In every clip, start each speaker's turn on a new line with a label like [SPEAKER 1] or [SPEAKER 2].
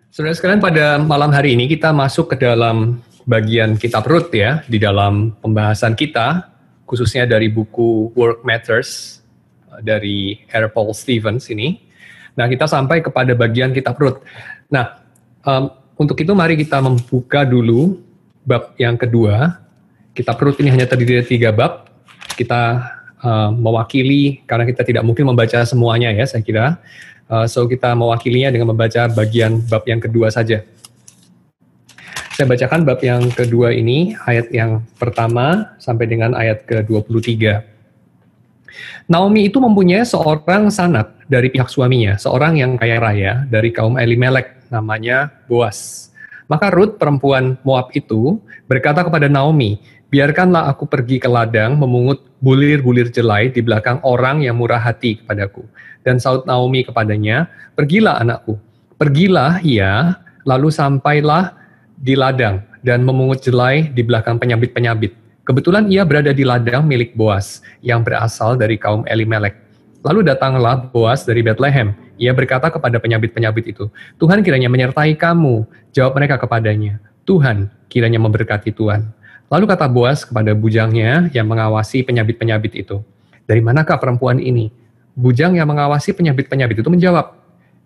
[SPEAKER 1] Saudara sekalian, pada malam hari ini kita masuk ke dalam bagian kitab Rut ya, di dalam pembahasan kita, khususnya dari buku Work Matters, dari R. Paul Stevens ini. Nah, kita sampai kepada bagian kitab Rut. Nah, untuk itu mari kita membuka dulu bab yang kedua. Kitab Rut ini hanya terdiri dari 3 bab. Kita mewakili, karena kita tidak mungkin membaca semuanya ya, saya kira. So kita mewakilinya dengan membaca bagian bab yang kedua saja. Saya bacakan bab yang kedua ini, ayat yang pertama sampai dengan ayat ke-23. Naomi itu mempunyai seorang sanak dari pihak suaminya, seorang yang kaya raya dari kaum Elimelek, namanya Boas. Maka Rut, perempuan Moab itu, berkata kepada Naomi, "Biarkanlah aku pergi ke ladang memungut bulir-bulir jelai di belakang orang yang murah hati kepadaku." Dan saud Naomi kepadanya, "Pergilah anakku." Pergilah ia, lalu sampailah di ladang dan memungut jelai di belakang penyabit-penyabit. Kebetulan ia berada di ladang milik Boas yang berasal dari kaum Elimelek. Lalu datanglah Boas dari Bethlehem. Ia berkata kepada penyabit-penyabit itu, "Tuhan kiranya menyertai kamu." Jawab mereka kepadanya, "Tuhan kiranya memberkati Tuhan." Lalu kata Boas kepada bujangnya yang mengawasi penyabit-penyabit itu, "Dari manakah perempuan ini?" Bujang yang mengawasi penyabit-penyabit itu menjawab,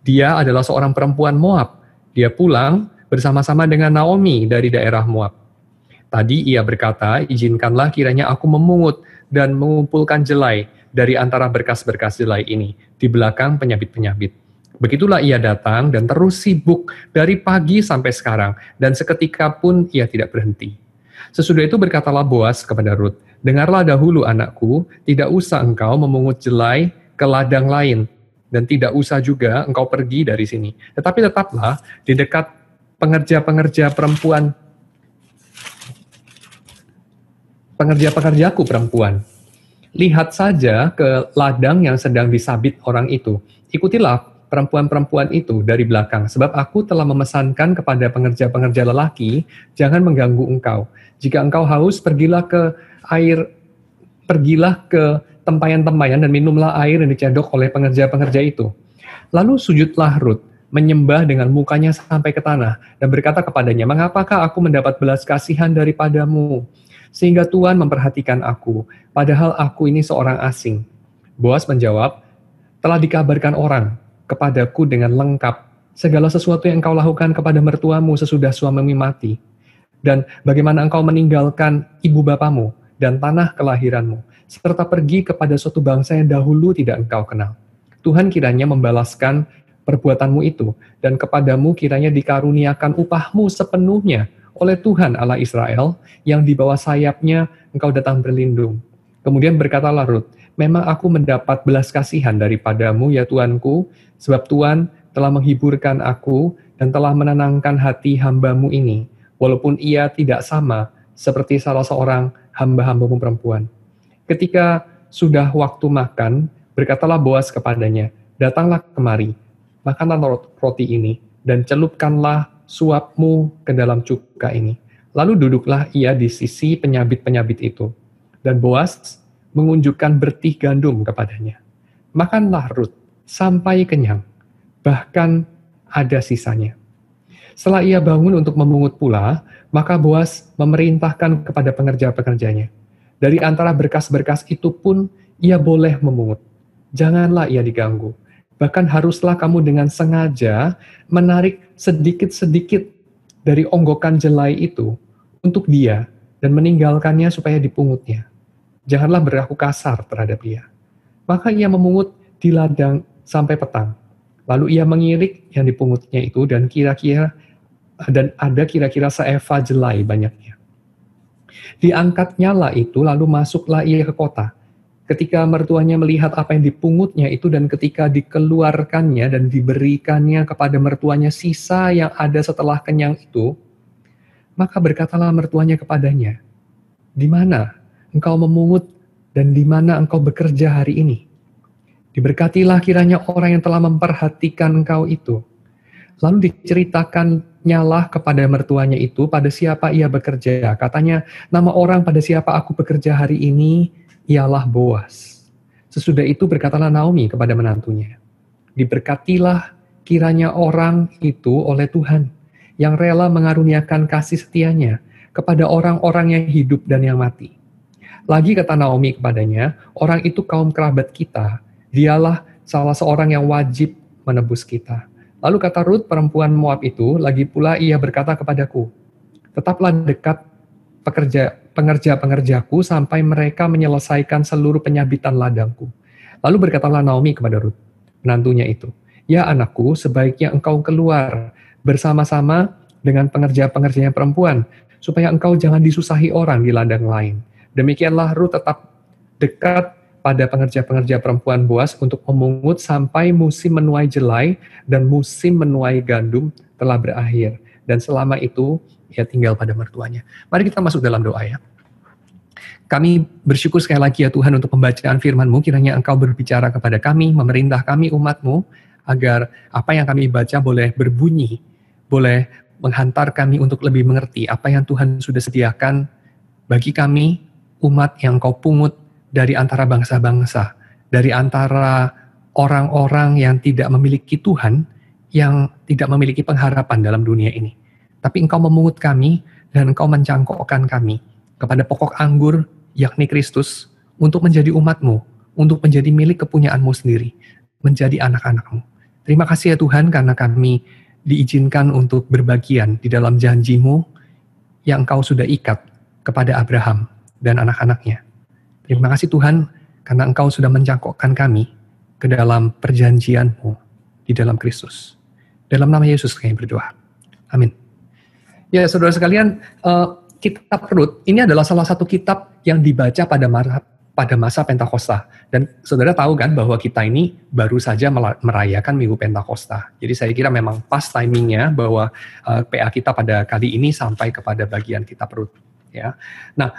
[SPEAKER 1] "Dia adalah seorang perempuan Moab. Dia pulang bersama-sama dengan Naomi dari daerah Moab. Tadi ia berkata, izinkanlah kiranya aku memungut dan mengumpulkan jelai dari antara berkas-berkas jelai ini di belakang penyabit-penyabit. Begitulah ia datang dan terus sibuk dari pagi sampai sekarang, dan seketika pun ia tidak berhenti." Sesudah itu berkatalah Boas kepada Rut, "Dengarlah dahulu anakku, tidak usah engkau memungut jelai ke ladang lain, dan tidak usah juga engkau pergi dari sini. Tetapi tetaplah di dekat pengerja-pengerjaku perempuan. Lihat saja ke ladang yang sedang disabit orang itu. Ikutilah perempuan-perempuan itu dari belakang, sebab aku telah memesankan kepada pengerja-pengerja lelaki, jangan mengganggu engkau. Jika engkau haus, pergilah ke tempayan-tempayan dan minumlah air yang dicedok oleh pengerja-pengerja itu." Lalu sujudlah Rut, menyembah dengan mukanya sampai ke tanah, dan berkata kepadanya, "Mengapakah aku mendapat belas kasihan daripadamu, sehingga Tuhan memperhatikan aku, padahal aku ini seorang asing?" Boas menjawab, "Telah dikabarkan orang kepadaku dengan lengkap segala sesuatu yang engkau lakukan kepada mertuamu sesudah suamimu mati, dan bagaimana engkau meninggalkan ibu bapamu dan tanah kelahiranmu, serta pergi kepada suatu bangsa yang dahulu tidak engkau kenal. Tuhan kiranya membalaskan perbuatanmu itu, dan kepadamu kiranya dikaruniakan upahmu sepenuhnya oleh Tuhan Allah Israel, yang di bawah sayapnya engkau datang berlindung." Kemudian berkatalah Rut, "Memang aku mendapat belas kasihan daripadamu, ya Tuanku, sebab Tuhan telah menghiburkan aku dan telah menenangkan hati hambamu ini, walaupun ia tidak sama seperti salah seorang hamba-hambamu perempuan." Ketika sudah waktu makan, berkatalah Boas kepadanya, "Datanglah kemari, makanlah roti ini, dan celupkanlah suapmu ke dalam cuka ini." Lalu duduklah ia di sisi penyabit-penyabit itu, dan Boas mengunjukkan bertih gandum kepadanya. Makanlah Rut sampai kenyang, bahkan ada sisanya. Setelah ia bangun untuk memungut pula, maka Boas memerintahkan kepada pengerja-pengerjanya, "Dari antara berkas-berkas itu pun ia boleh memungut. Janganlah ia diganggu. Bahkan haruslah kamu dengan sengaja menarik sedikit-sedikit dari onggokan jelai itu untuk dia dan meninggalkannya supaya dipungutnya. Janganlah berlaku kasar terhadap dia." Maka ia memungut di ladang sampai petang. Lalu ia mengirik yang dipungutnya itu dan ada kira-kira seeva jelai banyaknya. Diangkatnya lah itu, lalu masuklah ia ke kota. Ketika mertuanya melihat apa yang dipungutnya itu, dan ketika dikeluarkannya dan diberikannya kepada mertuanya sisa yang ada setelah kenyang itu, maka berkatalah mertuanya kepadanya, "Di mana engkau memungut dan di mana engkau bekerja hari ini? Diberkatilah kiranya orang yang telah memperhatikan engkau itu." Lalu diceritakannya kepada mertuanya itu pada siapa ia bekerja. Katanya, "Nama orang pada siapa aku bekerja hari ini ialah Boas." Sesudah itu berkatalah Naomi kepada menantunya, "Diberkatilah kiranya orang itu oleh Tuhan, yang rela mengaruniakan kasih setianya kepada orang-orang yang hidup dan yang mati. Lagi kata Naomi kepadanya, orang itu kaum kerabat kita, dialah salah seorang yang wajib menebus kita. Lalu kata Rut, perempuan Moab itu, lagi pula ia berkata kepadaku, tetaplah dekat pengerja-pengerjaku sampai mereka menyelesaikan seluruh penyabitan ladangku. Lalu berkatalah Naomi kepada Rut, menantunya itu, ya anakku, sebaiknya engkau keluar bersama-sama dengan pengerja-pengerja yang perempuan, supaya engkau jangan disusahi orang di ladang lain. Demikianlah Rut tetap dekat pada pengerja-pengerja perempuan Boas untuk memungut sampai musim menuai jelai dan musim menuai gandum telah berakhir. Dan selama itu, ia tinggal pada mertuanya. Mari kita masuk dalam doa ya. Kami bersyukur sekali lagi ya Tuhan untuk pembacaan firman-Mu, kiranya Engkau berbicara kepada kami, memerintah kami umat-Mu, agar apa yang kami baca boleh berbunyi, boleh menghantar kami untuk lebih mengerti apa yang Tuhan sudah sediakan bagi kami, umat yang Kau pungut dari antara bangsa-bangsa, dari antara orang-orang yang tidak memiliki Tuhan, yang tidak memiliki pengharapan dalam dunia ini. Tapi Engkau memungut kami, dan Engkau mencangkokkan kami kepada pokok anggur, yakni Kristus, untuk menjadi umat-Mu, untuk menjadi milik kepunyaan-Mu sendiri, menjadi anak-anak-Mu. Terima kasih ya Tuhan, karena kami diizinkan untuk berbagian di dalam janji-Mu yang Engkau sudah ikat kepada Abraham dan anak-anaknya. Terima kasih Tuhan, karena Engkau sudah mencangkokkan kami ke dalam perjanjian-Mu di dalam Kristus. Dalam nama Yesus kami berdoa. Amin. Ya, saudara sekalian, kitab Rut ini adalah salah satu kitab yang dibaca pada masa Pentakosta. Dan saudara tahu kan bahwa kita ini baru saja merayakan Minggu Pentakosta. Jadi saya kira memang pas timingnya bahwa PA kita pada kali ini sampai kepada bagian kitab Rut. Ya. Nah,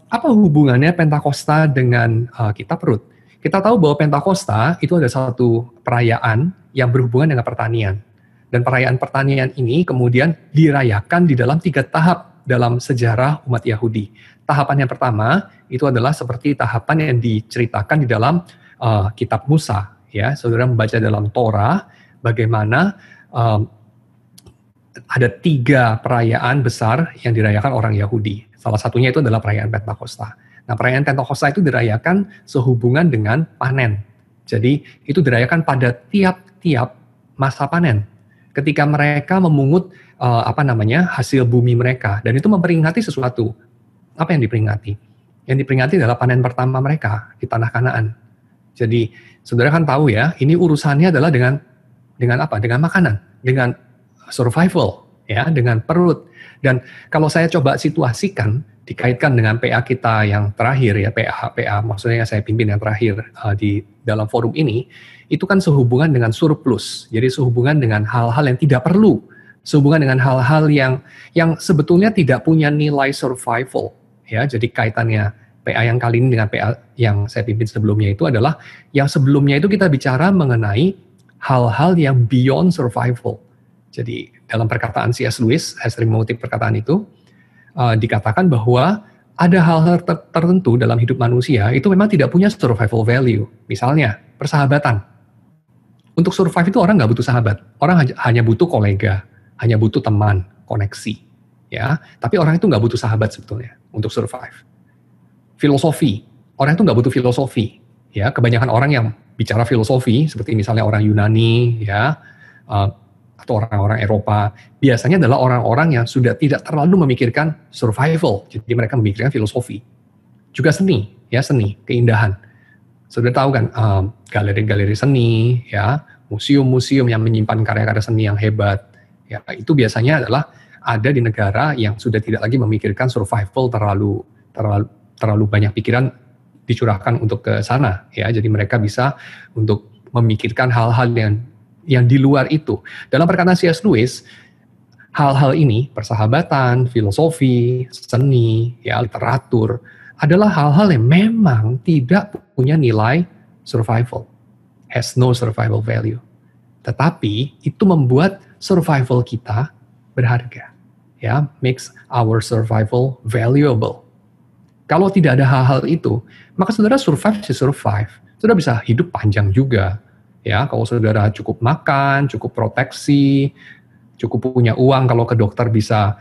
[SPEAKER 1] apa hubungannya Pentakosta dengan kitab Rut? Kita tahu bahwa Pentakosta itu ada satu perayaan yang berhubungan dengan pertanian. Dan perayaan pertanian ini kemudian dirayakan di dalam 3 tahap dalam sejarah umat Yahudi. Tahapan yang pertama itu adalah seperti tahapan yang diceritakan di dalam kitab Musa. Ya, saudara membaca dalam Torah bagaimana ada 3 perayaan besar yang dirayakan orang Yahudi. Salah satunya itu adalah perayaan Pentakosta. Nah, perayaan Pentakosta itu dirayakan sehubungan dengan panen. Jadi, itu dirayakan pada tiap-tiap masa panen. Ketika mereka memungut hasil bumi mereka, dan itu memperingati sesuatu. Apa yang diperingati? Yang diperingati adalah panen pertama mereka di tanah Kanaan. Jadi, saudara kan tahu ya, ini urusannya adalah dengan apa? Dengan makanan, dengan survival, ya, dengan perut. Dan kalau saya coba situasikan, dikaitkan dengan PA kita yang terakhir ya, PA maksudnya yang saya pimpin yang terakhir di dalam forum ini, itu kan sehubungan dengan surplus. Jadi sehubungan dengan hal-hal yang tidak perlu, sehubungan dengan hal-hal yang sebetulnya tidak punya nilai survival. Ya, jadi kaitannya PA yang kali ini dengan PA yang saya pimpin sebelumnya itu adalah yang sebelumnya itu kita bicara mengenai hal-hal yang beyond survival. Jadi dalam perkataan C.S. Lewis, saya sering mengutip perkataan itu, dikatakan bahwa ada hal-hal tertentu dalam hidup manusia itu memang tidak punya survival value. Misalnya, persahabatan. Untuk survive itu orang nggak butuh sahabat. Orang hanya butuh kolega, hanya butuh teman, koneksi. Ya, tapi orang itu nggak butuh sahabat sebetulnya untuk survive. Filosofi. Orang itu nggak butuh filosofi. Ya, kebanyakan orang yang bicara filosofi, seperti misalnya orang Yunani, ya, atau orang-orang Eropa, biasanya adalah orang-orang yang sudah tidak terlalu memikirkan survival. Jadi mereka memikirkan filosofi. Juga seni, ya, seni, keindahan. Sudah tahu kan, galeri-galeri seni, ya, museum-museum yang menyimpan karya-karya seni yang hebat, ya, itu biasanya adalah ada di negara yang sudah tidak lagi memikirkan survival terlalu banyak pikiran dicurahkan untuk ke sana, ya. Jadi mereka bisa untuk memikirkan hal-hal yang di luar itu. Dalam perkataan C.S. Lewis, hal-hal ini, persahabatan, filosofi, seni, ya, literatur, adalah hal-hal yang memang tidak punya nilai survival, has no survival value. Tetapi itu membuat survival kita berharga, ya, makes our survival valuable. Kalau tidak ada hal-hal itu, maka saudara survive, saudara bisa hidup panjang juga, Ya, kalau saudara cukup makan, cukup proteksi, cukup punya uang, kalau ke dokter bisa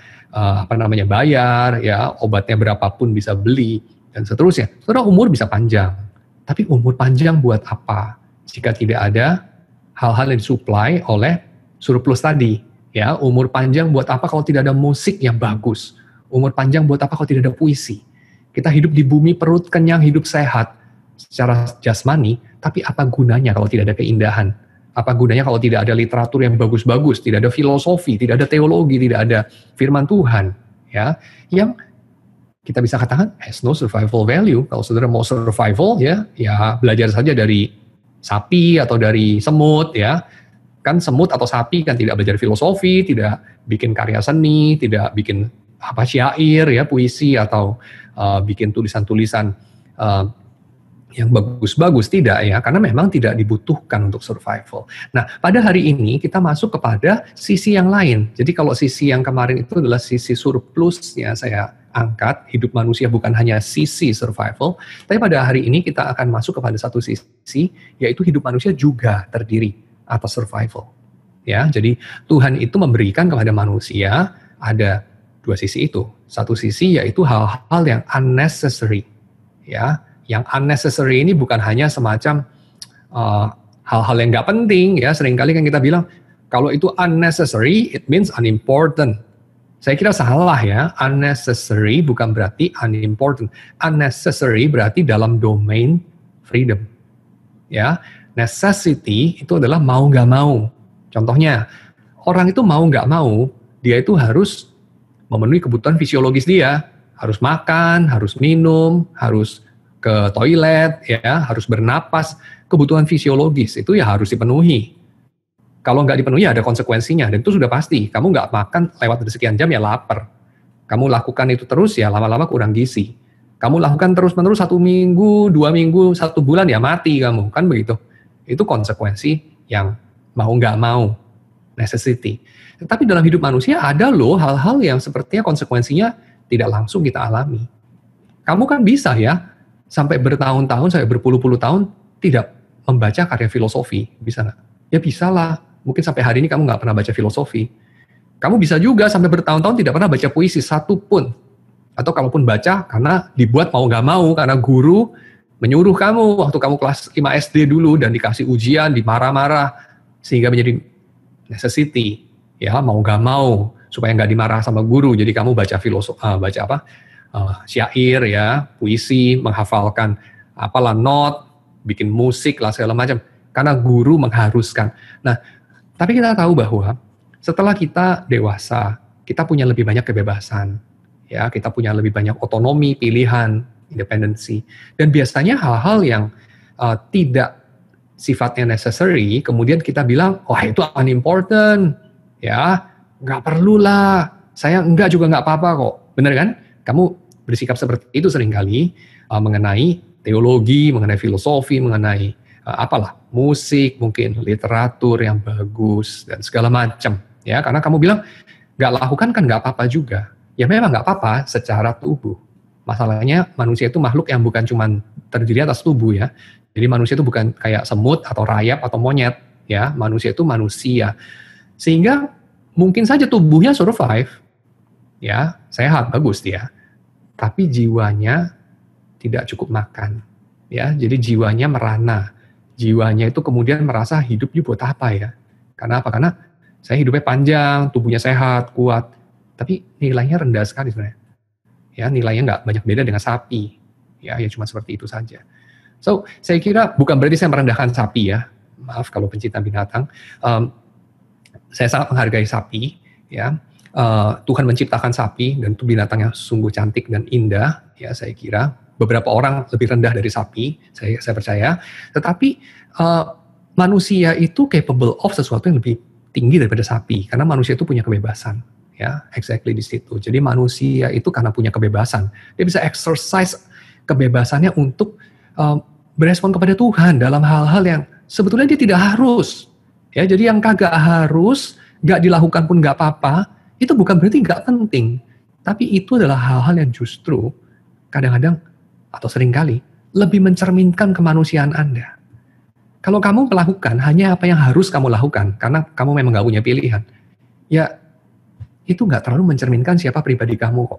[SPEAKER 1] bayar, ya obatnya berapapun bisa beli dan seterusnya. Saudara umur bisa panjang. Tapi umur panjang buat apa? Jika tidak ada hal-hal yang disuplai oleh surplus tadi. Ya, umur panjang buat apa kalau tidak ada musik yang bagus? Umur panjang buat apa kalau tidak ada puisi? Kita hidup di bumi, perut kenyang, hidup sehat secara jasmani, tapi apa gunanya kalau tidak ada keindahan? Apa gunanya kalau tidak ada literatur yang bagus-bagus, tidak ada filosofi, tidak ada teologi, tidak ada firman Tuhan, ya, yang kita bisa katakan has no survival value. Kalau saudara mau survival, ya belajar saja dari sapi atau dari semut, ya. Kan semut atau sapi kan tidak belajar filosofi, tidak bikin karya seni, tidak bikin syair, ya, puisi atau bikin tulisan-tulisan yang bagus-bagus, tidak, ya, karena memang tidak dibutuhkan untuk survival. Nah, pada hari ini kita masuk kepada sisi yang lain. Jadi kalau sisi yang kemarin itu adalah sisi surplusnya saya angkat, hidup manusia bukan hanya sisi survival, tapi pada hari ini kita akan masuk kepada satu sisi, yaitu hidup manusia juga terdiri atas survival. Ya, jadi Tuhan itu memberikan kepada manusia ada dua sisi itu. Satu sisi yaitu hal-hal yang unnecessary, ya. Yang unnecessary ini bukan hanya semacam hal-hal yang nggak penting, ya. Seringkali kan kita bilang kalau itu unnecessary, it means unimportant. Saya kira salah, ya. Unnecessary bukan berarti unimportant. Unnecessary berarti dalam domain freedom, ya. Necessity itu adalah mau nggak mau. Contohnya, orang itu mau nggak mau, dia itu harus memenuhi kebutuhan fisiologis dia, harus makan, harus minum, harus ke toilet, ya, harus bernapas. Kebutuhan fisiologis itu ya harus dipenuhi. Kalau nggak dipenuhi ada konsekuensinya, dan itu sudah pasti. Kamu nggak makan lewat dari sekian jam ya lapar. Kamu lakukan itu terus ya lama-lama kurang gizi. Kamu lakukan terus-menerus 1 minggu, 2 minggu, 1 bulan ya mati kamu, kan begitu. Itu konsekuensi yang mau nggak mau, necessity. Tetapi dalam hidup manusia ada loh hal-hal yang sepertinya konsekuensinya tidak langsung kita alami. Kamu kan bisa, ya, sampai bertahun-tahun, sampai berpuluh-puluh tahun tidak membaca karya filosofi, bisa nggak? Ya bisa lah, mungkin sampai hari ini kamu nggak pernah baca filosofi. Kamu bisa juga sampai bertahun-tahun tidak pernah baca puisi satu pun. Atau kalaupun baca, karena dibuat mau nggak mau, karena guru menyuruh kamu waktu kamu kelas 5 SD dulu dan dikasih ujian, dimarah-marah, sehingga menjadi necessity, ya, mau nggak mau, supaya nggak dimarah sama guru, jadi kamu baca syair, ya, puisi, menghafalkan apalah not, bikin musik lah segala macam, karena guru mengharuskan. Nah, tapi kita tahu bahwa setelah kita dewasa, kita punya lebih banyak kebebasan, ya, kita punya lebih banyak otonomi, pilihan, independensi, dan biasanya hal-hal yang tidak sifatnya necessary, kemudian kita bilang, wah itu unimportant, ya, nggak perlulah, saya enggak juga nggak apa-apa kok, bener kan? Kamu bersikap seperti itu seringkali mengenai teologi, mengenai filosofi, mengenai musik, mungkin literatur yang bagus dan segala macam, ya, karena kamu bilang nggak lakukan kan nggak apa-apa juga, ya memang nggak apa-apa secara tubuh. Masalahnya manusia itu makhluk yang bukan cuma terdiri atas tubuh, ya. Jadi manusia itu bukan kayak semut atau rayap atau monyet, ya. Manusia itu manusia. Sehingga mungkin saja tubuhnya survive, ya, sehat, bagus dia. Tapi jiwanya tidak cukup makan, ya. Jadi jiwanya merana. Jiwanya itu kemudian merasa hidupnya buat apa, ya? Karena apa? Karena saya hidupnya panjang, tubuhnya sehat, kuat, tapi nilainya rendah sekali sebenarnya. Ya, nilainya nggak banyak beda dengan sapi, ya cuma seperti itu saja. So, saya kira bukan berarti saya merendahkan sapi, ya, maaf kalau pencinta binatang, saya sangat menghargai sapi, ya, Tuhan menciptakan sapi dan itu binatang yang sungguh cantik dan indah, ya, saya kira beberapa orang lebih rendah dari sapi, saya percaya, tetapi manusia itu capable of sesuatu yang lebih tinggi daripada sapi, karena manusia itu punya kebebasan. Ya, exactly di situ. Jadi manusia itu karena punya kebebasan, dia bisa exercise kebebasannya untuk berespon kepada Tuhan dalam hal-hal yang sebetulnya dia tidak harus. Ya, jadi yang kagak harus, nggak dilakukan pun nggak apa-apa, itu bukan berarti nggak penting. Tapi itu adalah hal-hal yang justru kadang-kadang atau seringkali lebih mencerminkan kemanusiaan Anda. Kalau kamu melakukan hanya apa yang harus kamu lakukan, karena kamu memang nggak punya pilihan, ya itu nggak terlalu mencerminkan siapa pribadi kamu kok.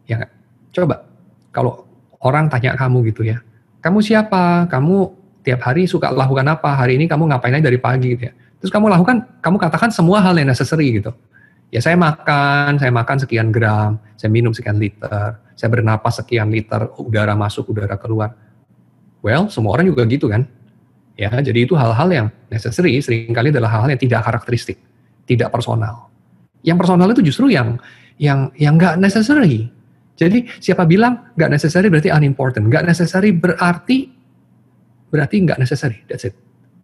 [SPEAKER 1] Ya nggak? Coba, kalau orang tanya kamu gitu ya, kamu siapa? Kamu tiap hari suka lakukan apa? Hari ini kamu ngapain aja dari pagi gitu ya. Terus kamu katakan semua hal yang necessary gitu. Ya saya makan sekian gram, saya minum sekian liter, saya bernapas sekian liter, udara masuk, udara keluar. Well, semua orang juga gitu kan. Ya, jadi itu hal-hal yang necessary, seringkali adalah hal-hal yang tidak karakteristik, tidak personal. Yang personal itu justru yang nggak necessary. Jadi siapa bilang nggak necessary berarti unimportant, nggak necessary berarti nggak necessary, that's it.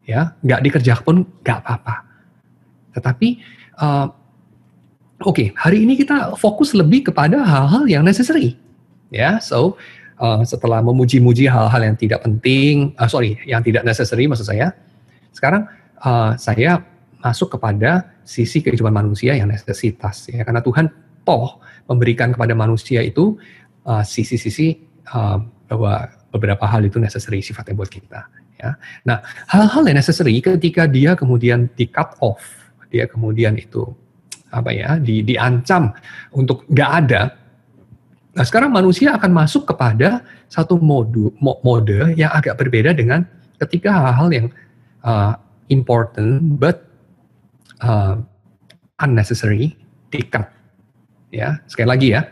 [SPEAKER 1] Ya, nggak dikerjakan pun nggak apa-apa. Tetapi Oke, hari ini kita fokus lebih kepada hal-hal yang necessary. Ya, so setelah memuji-muji hal-hal yang tidak penting, yang tidak necessary maksud saya, sekarang saya masuk kepada sisi kehidupan manusia yang necesitas. Ya, karena Tuhan toh memberikan kepada manusia itu sisi-sisi bahwa beberapa hal itu necessary sifatnya buat kita. Ya. Nah, hal-hal yang necessary ketika dia kemudian di cut off, dia kemudian itu diancam untuk nggak ada. Nah, sekarang manusia akan masuk kepada satu mode yang agak berbeda dengan ketika hal-hal yang important but unnecessary di-cut. Ya, sekali lagi ya.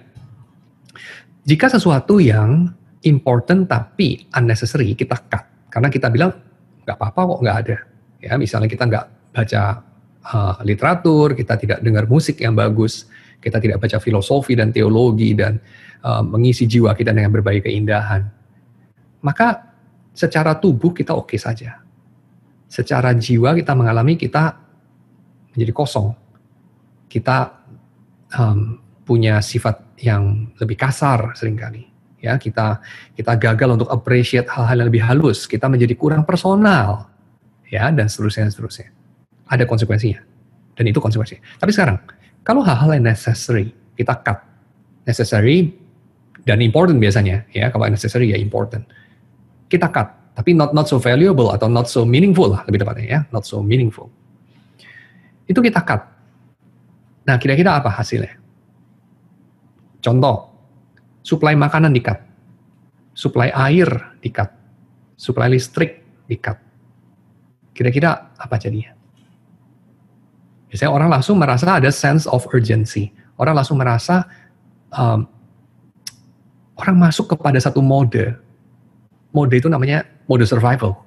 [SPEAKER 1] Jika sesuatu yang important tapi unnecessary kita cut, karena kita bilang nggak apa-apa kok nggak ada. Ya, misalnya kita nggak baca literatur, kita tidak dengar musik yang bagus, kita tidak baca filosofi dan teologi dan mengisi jiwa kita dengan berbagai keindahan. Maka secara tubuh kita oke saja. Secara jiwa kita mengalami kita menjadi kosong. Kita punya sifat yang lebih kasar seringkali. Ya, kita gagal untuk appreciate hal-hal yang lebih halus. Kita menjadi kurang personal. Ya, dan seterusnya. Ada konsekuensinya. Dan itu konsekuensinya. Tapi sekarang, kalau hal-hal yang necessary, kita cut. Necessary dan important biasanya. Ya, kalau necessary ya important. Kita cut. Tapi not so valuable atau not so meaningful lah, lebih tepatnya ya. Not so meaningful. Itu kita cut. Nah, kira-kira apa hasilnya? Contoh, suplai makanan di-cut. Suplai air di-cut. Suplai listrik di-cut. Kira-kira apa jadinya? Biasanya orang langsung merasa ada sense of urgency. Orang langsung merasa orang masuk kepada satu mode. Mode itu namanya mode survival.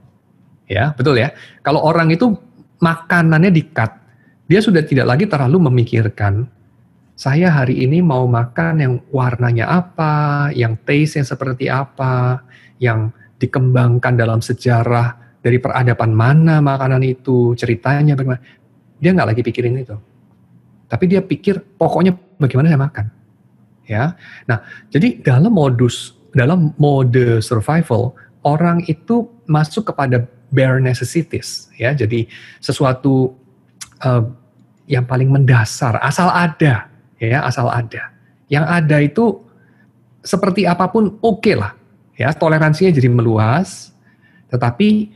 [SPEAKER 1] Ya, betul ya. Kalau orang itu makanannya di-cut, dia sudah tidak lagi terlalu memikirkan saya hari ini mau makan yang warnanya apa, yang taste-nya seperti apa, yang dikembangkan dalam sejarah dari peradaban mana makanan itu, ceritanya bagaimana. Dia nggak lagi pikirin itu. Tapi dia pikir pokoknya bagaimana saya makan. Ya. Nah, jadi dalam mode survival, orang itu masuk kepada bare necessities, ya. Jadi sesuatu yang paling mendasar, asal ada, ya, asal ada. Yang ada itu seperti apapun oke lah, ya. Toleransinya jadi meluas, tetapi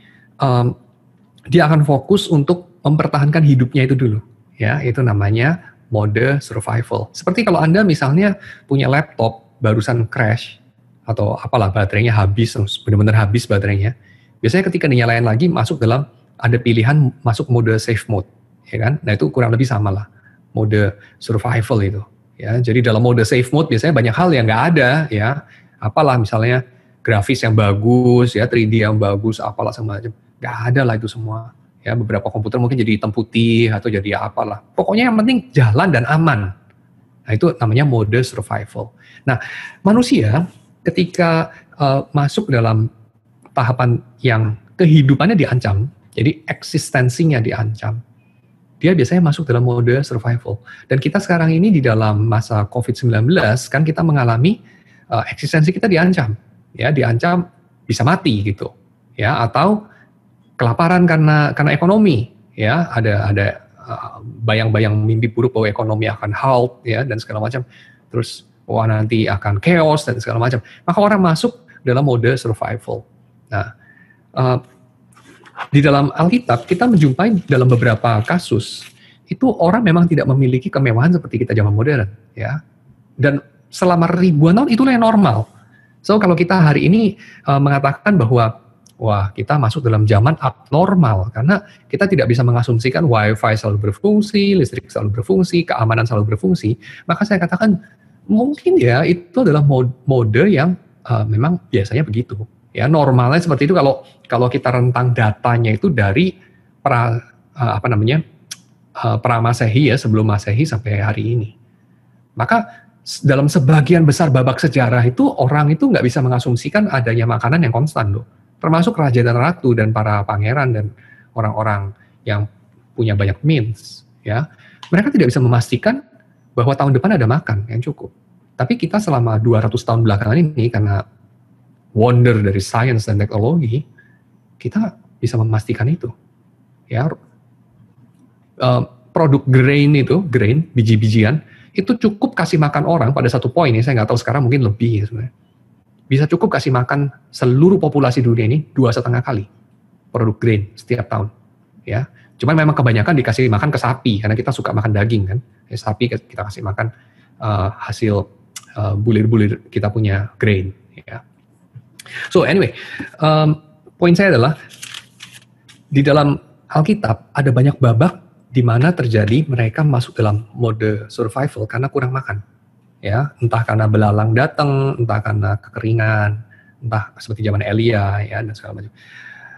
[SPEAKER 1] dia akan fokus untuk mempertahankan hidupnya itu dulu, ya. Itu namanya mode survival. Seperti kalau Anda misalnya punya laptop barusan crash atau apalah baterainya habis, benar-benar habis baterainya. Biasanya ketika dinyalain lagi ada pilihan masuk mode safe mode, ya kan? Nah, itu kurang lebih sama lah mode survival itu, ya. Jadi dalam mode safe mode biasanya banyak hal yang nggak ada, ya. Apalah misalnya grafis yang bagus, ya, 3D yang bagus, apalah semacam. Nggak ada lah itu semua. Ya, beberapa komputer mungkin jadi hitam putih atau jadi apalah. Pokoknya yang penting jalan dan aman. Nah, itu namanya mode survival. Nah, manusia ketika masuk dalam tahapan yang kehidupannya diancam, jadi eksistensinya diancam, dia biasanya masuk dalam mode survival. Dan kita sekarang ini di dalam masa COVID-19, kan kita mengalami eksistensi kita diancam. Ya, diancam bisa mati gitu. Ya, atau kelaparan karena ekonomi, ya, ada bayang-bayang mimpi buruk bahwa ekonomi akan halt, ya, dan segala macam, terus nanti akan chaos dan segala macam. Maka orang masuk dalam mode survival. Nah, Di dalam Alkitab kita menjumpai dalam beberapa kasus itu orang memang tidak memiliki kemewahan seperti kita zaman modern, ya. Dan selama ribuan tahun itulah yang normal. So kalau kita hari ini mengatakan bahwa wah kita masuk dalam zaman abnormal karena kita tidak bisa mengasumsikan wifi selalu berfungsi, listrik selalu berfungsi, keamanan selalu berfungsi, maka saya katakan mungkin ya itu adalah mode yang memang biasanya begitu. Ya normalnya seperti itu kalau kita rentang datanya itu dari pra Masehi ya, sebelum Masehi sampai hari ini. Maka dalam sebagian besar babak sejarah itu orang itu nggak bisa mengasumsikan adanya makanan yang konstan loh. Termasuk raja dan ratu dan para pangeran dan orang-orang yang punya banyak means ya. Mereka tidak bisa memastikan bahwa tahun depan ada makan yang cukup. Tapi kita selama 200 tahun belakangan ini karena wonder dari sains dan teknologi, kita bisa memastikan itu. Ya, produk grain, biji-bijian, itu cukup kasih makan orang pada satu poin ya, saya nggak tahu sekarang mungkin lebih ya sebenarnya. Bisa cukup kasih makan seluruh populasi dunia ini 2,5 kali produk grain setiap tahun. Ya, cuman memang kebanyakan dikasih makan ke sapi karena kita suka makan daging kan. Ya, sapi kita kasih makan hasil bulir-bulir kita punya grain. Ya. So anyway, poin saya adalah di dalam Alkitab ada banyak babak di mana terjadi mereka masuk dalam mode survival karena kurang makan, ya entah karena belalang datang, entah karena kekeringan, entah seperti zaman Elia ya dan segala macam.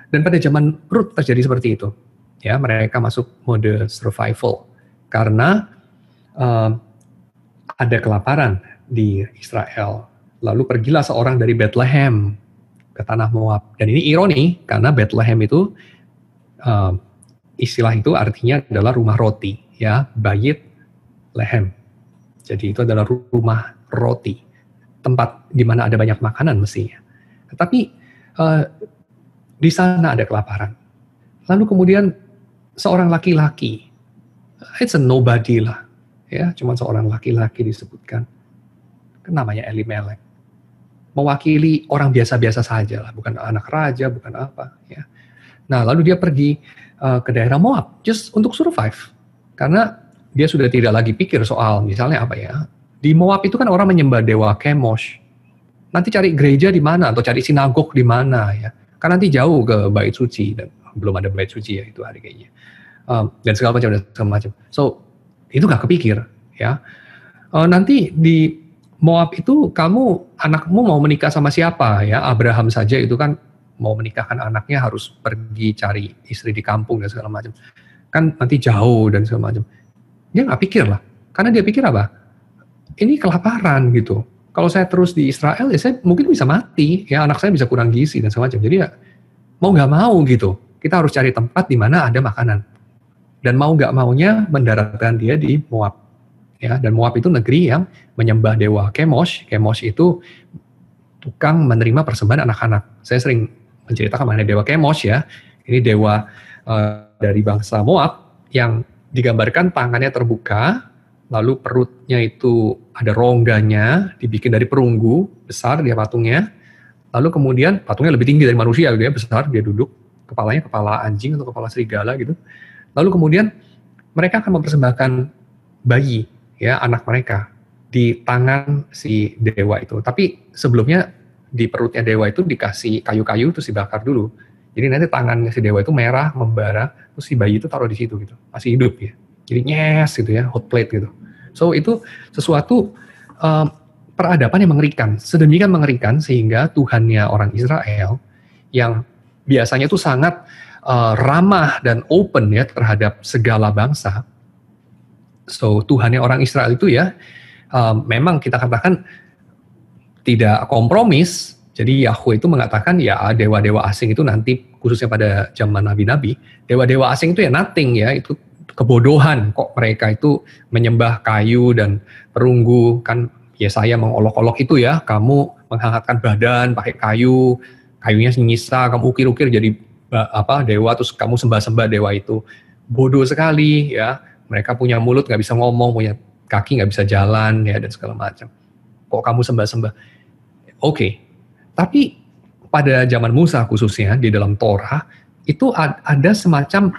[SPEAKER 1] Dan pada zaman Rut terjadi seperti itu, ya mereka masuk mode survival karena ada kelaparan di Israel. Lalu pergilah seorang dari Bethlehem ke tanah Moab. Dan ini ironi, karena Bethlehem itu, istilah itu artinya adalah rumah roti. Ya, Bayit Lehem. Jadi itu adalah rumah roti. Tempat di mana ada banyak makanan mestinya. Tetapi di sana ada kelaparan. Lalu kemudian seorang laki-laki, it's a nobody lah. Ya, cuma seorang laki-laki disebutkan. Namanya Elimelek. Mewakili orang biasa-biasa saja lah, bukan anak raja, bukan apa ya. Nah, lalu dia pergi ke daerah Moab just untuk survive. Karena dia sudah tidak lagi pikir soal misalnya apa ya. Di Moab itu kan orang menyembah dewa Chemosh. Nanti cari gereja di mana atau cari sinagog di mana ya. Kan nanti jauh ke bait suci dan belum ada bait suci ya itu hari kayaknya. Dan segala macam. So, itu gak kepikir ya. Nanti di Moab itu anakmu mau menikah sama siapa ya? Abraham saja itu kan mau menikahkan anaknya harus pergi cari istri di kampung dan segala macam. Kan nanti jauh dan segala macam. Dia nggak pikir lah. Karena dia pikir apa? Ini kelaparan gitu. Kalau saya terus di Israel ya saya mungkin bisa mati. Ya anak saya bisa kurang gizi dan segala macam. Jadi ya mau nggak mau gitu. Kita harus cari tempat di mana ada makanan. Dan mau nggak maunya mendaratkan dia di Moab. Ya, dan Moab itu negeri yang menyembah dewa Chemosh. Chemosh itu tukang menerima persembahan anak-anak. Saya sering menceritakan mengenai dewa Chemosh ya. Ini dewa dari bangsa Moab yang digambarkan tangannya terbuka, lalu perutnya itu ada rongganya, dibikin dari perunggu, besar dia patungnya. Lalu kemudian patungnya lebih tinggi dari manusia, gitu ya, besar, dia duduk, kepalanya kepala anjing atau kepala serigala gitu. Lalu kemudian mereka akan mempersembahkan bayi, ya anak mereka di tangan si dewa itu. Tapi sebelumnya di perutnya dewa itu dikasih kayu-kayu terus dibakar dulu. Jadi nanti tangannya si dewa itu merah, membara, terus si bayi itu taruh di situ gitu, masih hidup ya. Jadi nyes gitu ya, hot plate gitu. So itu sesuatu peradaban yang mengerikan, sedemikian mengerikan sehingga Tuhannya orang Israel yang biasanya itu sangat ramah dan open ya terhadap segala bangsa. So Tuhannya orang Israel itu ya memang kita katakan tidak kompromis. Jadi Yahweh itu mengatakan ya dewa-dewa asing itu nanti khususnya pada zaman nabi-nabi, dewa-dewa asing itu ya nothing ya, itu kebodohan kok mereka itu menyembah kayu dan perunggu. Kan Yesaya mengolok-olok itu ya, kamu menghangatkan badan pakai kayu, kayunya nyisa, kamu ukir-ukir jadi dewa, terus kamu sembah-sembah dewa itu. Bodoh sekali ya. Mereka punya mulut nggak bisa ngomong, punya kaki nggak bisa jalan ya dan segala macam. Kok kamu sembah-sembah? Oke. Tapi pada zaman Musa khususnya di dalam Torah itu ada semacam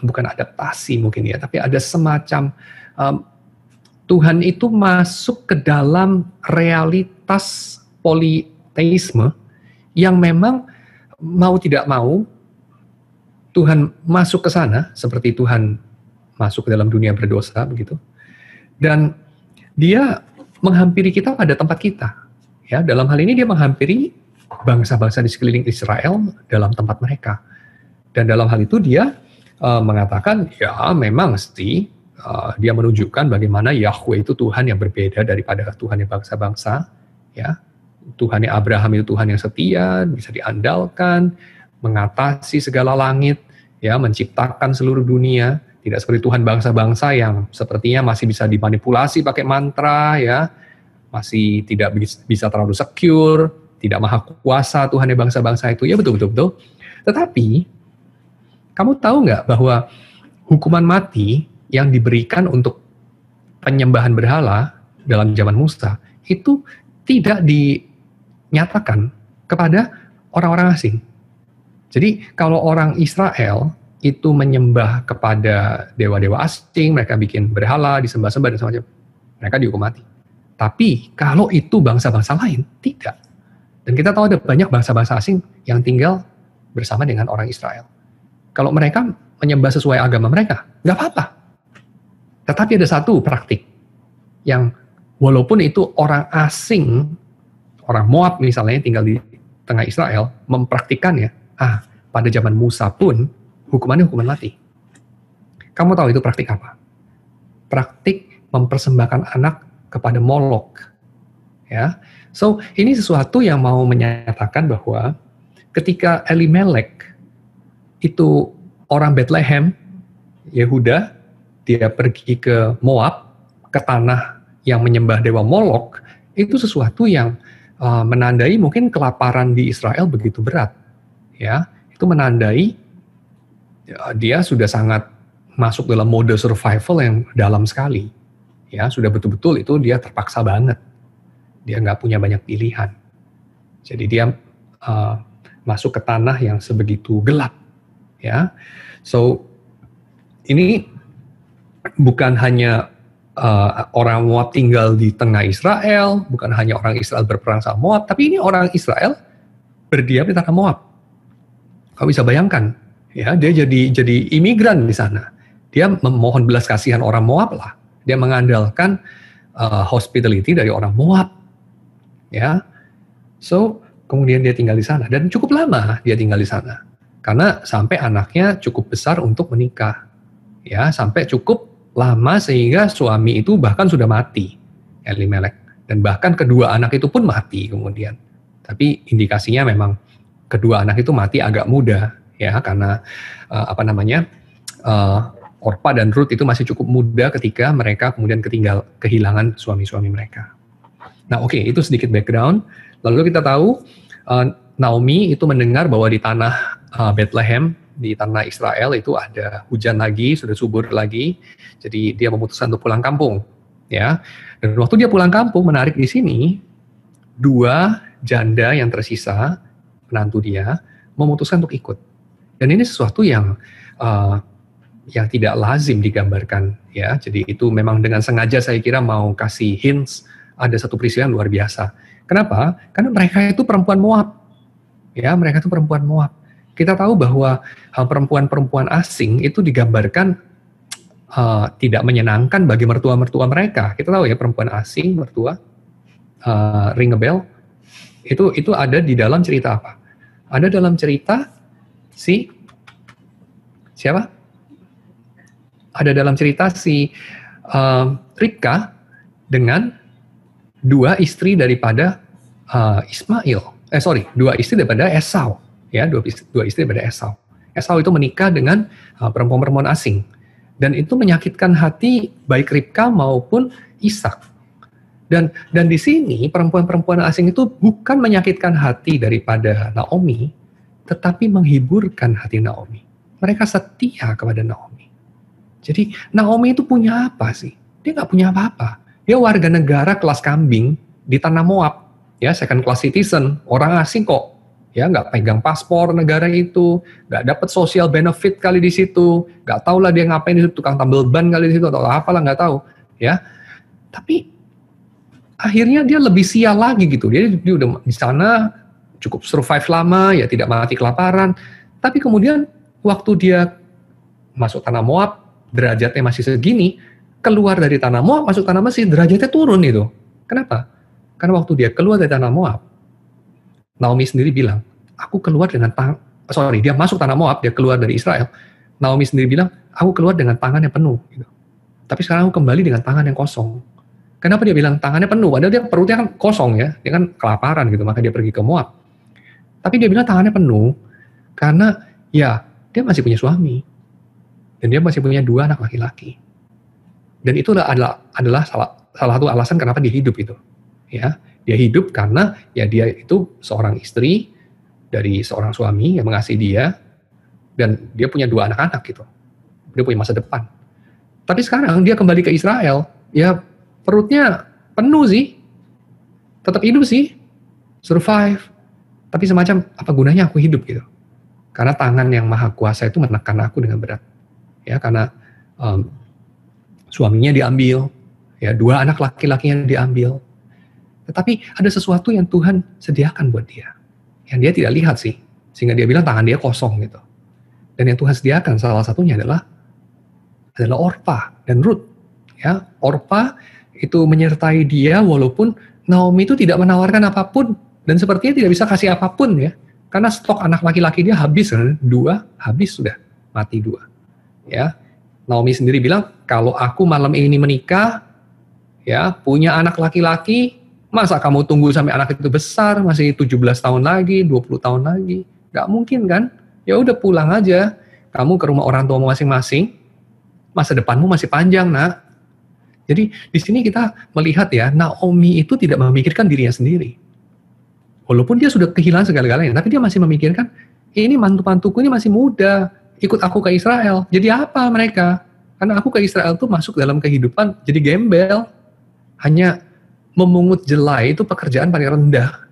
[SPEAKER 1] bukan adaptasi mungkin ya, tapi ada semacam Tuhan itu masuk ke dalam realitas politeisme yang memang mau tidak mau Tuhan masuk ke sana, seperti Tuhan masuk ke dalam dunia berdosa begitu. Dan dia menghampiri kita pada tempat kita. Ya, dalam hal ini dia menghampiri bangsa-bangsa di sekeliling Israel dalam tempat mereka. Dan dalam hal itu dia mengatakan, ya memang mesti dia menunjukkan bagaimana Yahweh itu Tuhan yang berbeda daripada Tuhan yang bangsa-bangsa. Ya, Tuhan yang Abraham itu Tuhan yang setia, bisa diandalkan, mengatasi segala langit, ya, menciptakan seluruh dunia. Tidak seperti Tuhan bangsa-bangsa yang sepertinya masih bisa dimanipulasi pakai mantra, ya, masih tidak bisa terlalu secure, tidak maha kuasa Tuhan yang bangsa-bangsa itu. Ya betul. Tetapi, kamu tahu nggak bahwa hukuman mati yang diberikan untuk penyembahan berhala dalam zaman Musa, itu tidak dinyatakan kepada orang-orang asing. Jadi, kalau orang Israel itu menyembah kepada dewa-dewa asing, mereka bikin berhala, disembah-sembah dan semacam, mereka dihukum mati. Tapi kalau itu bangsa-bangsa lain, tidak. Dan kita tahu ada banyak bangsa-bangsa asing yang tinggal bersama dengan orang Israel. Kalau mereka menyembah sesuai agama mereka, nggak apa-apa. Tetapi ada satu praktik yang walaupun itu orang asing, orang Moab misalnya tinggal di tengah Israel, mempraktikannya, pada zaman Musa pun, hukumannya hukuman mati. Kamu tahu itu praktik apa? Praktik mempersembahkan anak kepada Molok. Ya, so ini sesuatu yang mau menyatakan bahwa ketika Elimelek itu orang Bethlehem, Yehuda, dia pergi ke Moab, ke tanah yang menyembah dewa Molok, itu sesuatu yang menandai mungkin kelaparan di Israel begitu berat. Ya, itu menandai dia sudah sangat masuk dalam mode survival yang dalam sekali. Ya, sudah betul-betul itu dia terpaksa banget. Dia nggak punya banyak pilihan. Jadi dia masuk ke tanah yang sebegitu gelap. Ya, so ini bukan hanya orang Moab tinggal di tengah Israel, bukan hanya orang Israel berperang sama Moab, tapi ini orang Israel berdiam di tanah Moab. Kamu bisa bayangkan, ya, dia jadi imigran di sana. Dia memohon belas kasihan orang Moab lah. Dia mengandalkan hospitality dari orang Moab. Ya, so kemudian dia tinggal di sana dan cukup lama dia tinggal di sana karena sampai anaknya cukup besar untuk menikah. Ya, sampai cukup lama sehingga suami itu bahkan sudah mati, Elimelek, dan bahkan kedua anak itu pun mati kemudian. Tapi indikasinya memang kedua anak itu mati agak muda, ya, karena Orpa dan Ruth itu masih cukup muda ketika mereka kemudian kehilangan suami-suami mereka. Nah, oke, itu sedikit background. Lalu kita tahu Naomi itu mendengar bahwa di tanah Bethlehem, di tanah Israel itu ada hujan lagi, sudah subur lagi. Jadi dia memutuskan untuk pulang kampung, ya. Dan waktu dia pulang kampung, menarik di sini, dua janda yang tersisa, menantu dia, memutuskan untuk ikut. Dan ini sesuatu yang tidak lazim digambarkan, ya. Jadi itu memang dengan sengaja saya kira mau kasih hints, ada satu peristiwa yang luar biasa. Kenapa? Karena mereka itu perempuan Moab. Ya, mereka itu perempuan Moab. Kita tahu bahwa perempuan-perempuan asing itu digambarkan tidak menyenangkan bagi mertua-mertua mereka. Kita tahu ya, perempuan asing, mertua, ring a bell, itu ada di dalam cerita apa? Ada dalam cerita siapa? Ada dalam cerita Ribka dengan dua istri daripada dua istri daripada Esau. Ya, dua istri daripada Esau. Esau itu menikah dengan perempuan-perempuan asing. Dan itu menyakitkan hati baik Ribka maupun Ishak. Dan di sini perempuan-perempuan asing itu bukan menyakitkan hati daripada Naomi, tetapi menghiburkan hati Naomi. Mereka setia kepada Naomi. Jadi Naomi itu punya apa sih? Dia nggak punya apa-apa. Dia warga negara kelas kambing di tanah Moab. Ya, second class citizen, orang asing kok ya nggak pegang paspor negara itu, nggak dapat social benefit kali di situ, nggak tahu lah dia ngapain di situ, tukang tambal ban kali di situ atau apalah nggak tahu, ya. Tapi akhirnya dia lebih sial lagi gitu, dia udah di sana cukup survive lama, ya tidak mati kelaparan, tapi kemudian waktu dia masuk tanah Moab, derajatnya masih segini, keluar dari tanah Moab, masuk tanah Mesir, derajatnya turun itu. Kenapa? Karena waktu dia keluar dari tanah Moab, Naomi sendiri bilang, aku keluar dengan dia masuk tanah Moab, dia keluar dari Israel, Naomi sendiri bilang, aku keluar dengan tangan yang penuh. Gitu. Tapi sekarang aku kembali dengan tangan yang kosong. Kenapa dia bilang tangannya penuh? Padahal dia perutnya kan kosong ya, dia kan kelaparan gitu, maka dia pergi ke Moab. Tapi dia bilang tangannya penuh, karena ya dia masih punya suami, dan dia masih punya 2 anak laki-laki. Dan itu adalah salah satu alasan kenapa dia hidup itu. Ya, dia hidup karena ya dia itu seorang istri dari seorang suami yang mengasihi dia, dan dia punya 2 anak-anak gitu. Dia punya masa depan. Tapi sekarang dia kembali ke Israel, ya perutnya penuh sih, tetap hidup sih, survive. Tapi semacam apa gunanya aku hidup gitu? Karena tangan yang maha kuasa itu menekan aku dengan berat. Ya, karena suaminya diambil, ya 2 anak laki-lakinya diambil. Tetapi ada sesuatu yang Tuhan sediakan buat dia, yang dia tidak lihat sih, sehingga dia bilang tangan dia kosong gitu. Dan yang Tuhan sediakan salah satunya adalah Orpa dan Ruth. Ya, Orpa itu menyertai dia walaupun Naomi itu tidak menawarkan apapun dan sepertinya tidak bisa kasih apapun ya, karena stok anak laki-laki dia habis kan, 2 habis sudah, mati 2. Ya, Naomi sendiri bilang, kalau aku malam ini menikah, ya punya anak laki-laki, masa kamu tunggu sampai anak itu besar, masih 17 tahun lagi, 20 tahun lagi, nggak mungkin kan? Ya udah pulang aja, kamu ke rumah orang tuamu masing-masing, masa depanmu masih panjang nak. Jadi di sini kita melihat ya, Naomi itu tidak memikirkan dirinya sendiri. Walaupun dia sudah kehilangan segala-galanya, tapi dia masih memikirkan, ini mantu-mantuku ini masih muda, ikut aku ke Israel. Jadi apa mereka? Karena aku ke Israel tuh masuk dalam kehidupan jadi gembel. Hanya memungut jelai itu pekerjaan paling rendah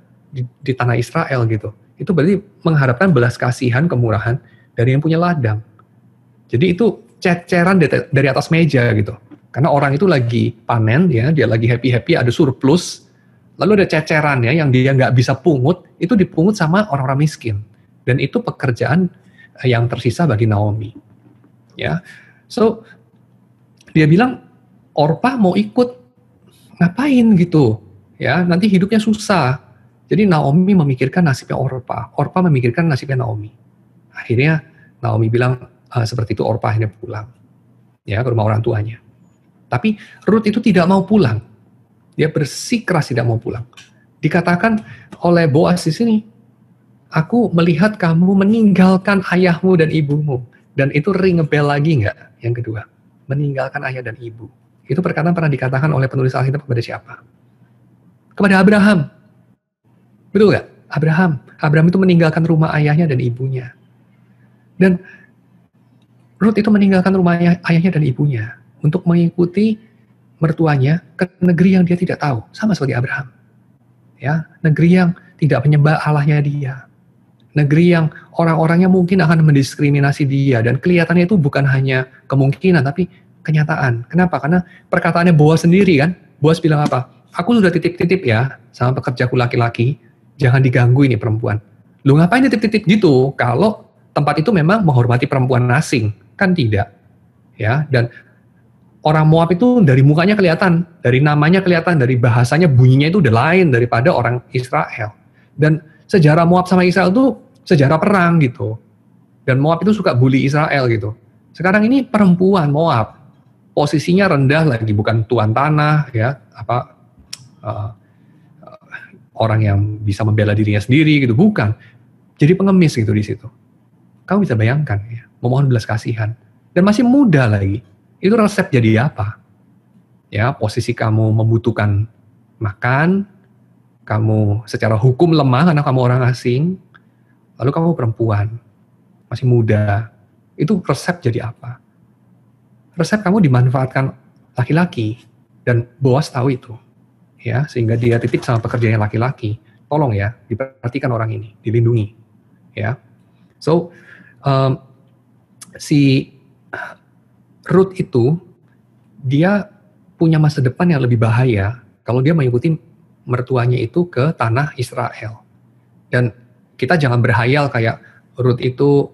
[SPEAKER 1] di tanah Israel gitu. Itu berarti mengharapkan belas kasihan, kemurahan dari yang punya ladang. Jadi itu ceceran dari atas meja gitu. Karena orang itu lagi panen ya, dia lagi happy-happy, ada surplus, lalu ada cecerannya yang dia nggak bisa pungut, itu dipungut sama orang-orang miskin. Dan itu pekerjaan yang tersisa bagi Naomi. Ya, so dia bilang Orpa mau ikut, ngapain gitu? Ya, nanti hidupnya susah. Jadi Naomi memikirkan nasibnya Orpa memikirkan nasibnya Naomi. Akhirnya Naomi bilang seperti itu, Orpa akhirnya pulang ya ke rumah orang tuanya. Tapi Ruth itu tidak mau pulang. Dia bersikeras tidak mau pulang. Dikatakan oleh Boaz di sini, aku melihat kamu meninggalkan ayahmu dan ibumu. Dan itu ring a bell lagi nggak? Yang kedua, meninggalkan ayah dan ibu. Itu perkataan pernah dikatakan oleh penulis Alkitab kepada siapa? Kepada Abraham. Betul nggak? Abraham itu meninggalkan rumah ayahnya dan ibunya. Dan Ruth itu meninggalkan rumah ayahnya dan ibunya untuk mengikuti mertuanya ke negeri yang dia tidak tahu, sama seperti Abraham. Ya, negeri yang tidak menyembah Allahnya dia. Negeri yang orang-orangnya mungkin akan mendiskriminasi dia, dan kelihatannya itu bukan hanya kemungkinan tapi kenyataan. Kenapa? Karena perkataannya Boaz sendiri kan. Boaz bilang apa? Aku sudah titip-titip ya sama pekerjaku laki-laki, jangan diganggu ini perempuan. Lu ngapain titip-titip gitu kalau tempat itu memang menghormati perempuan asing? Kan tidak. Ya, dan orang Moab itu dari mukanya kelihatan, dari namanya kelihatan, dari bahasanya, bunyinya itu udah lain daripada orang Israel. Dan sejarah Moab sama Israel itu sejarah perang gitu. Dan Moab itu suka bully Israel gitu. Sekarang ini perempuan Moab, posisinya rendah lagi, bukan tuan tanah, ya, orang yang bisa membela dirinya sendiri gitu, bukan. Jadi pengemis gitu di situ. Kamu bisa bayangkan ya, memohon belas kasihan. Dan masih muda lagi. Itu resep jadi apa? Ya, posisi kamu membutuhkan makan, kamu secara hukum lemah karena kamu orang asing, lalu kamu perempuan, masih muda. Itu resep jadi apa? Resep kamu dimanfaatkan laki-laki, dan Boaz tahu itu. Ya, sehingga dia titip sama pekerjaannya laki-laki. tolong ya, diperhatikan orang ini, dilindungi, ya. So, si Ruth itu, dia punya masa depan yang lebih bahaya kalau dia mengikuti mertuanya itu ke tanah Israel. Dan kita jangan berhayal kayak Ruth itu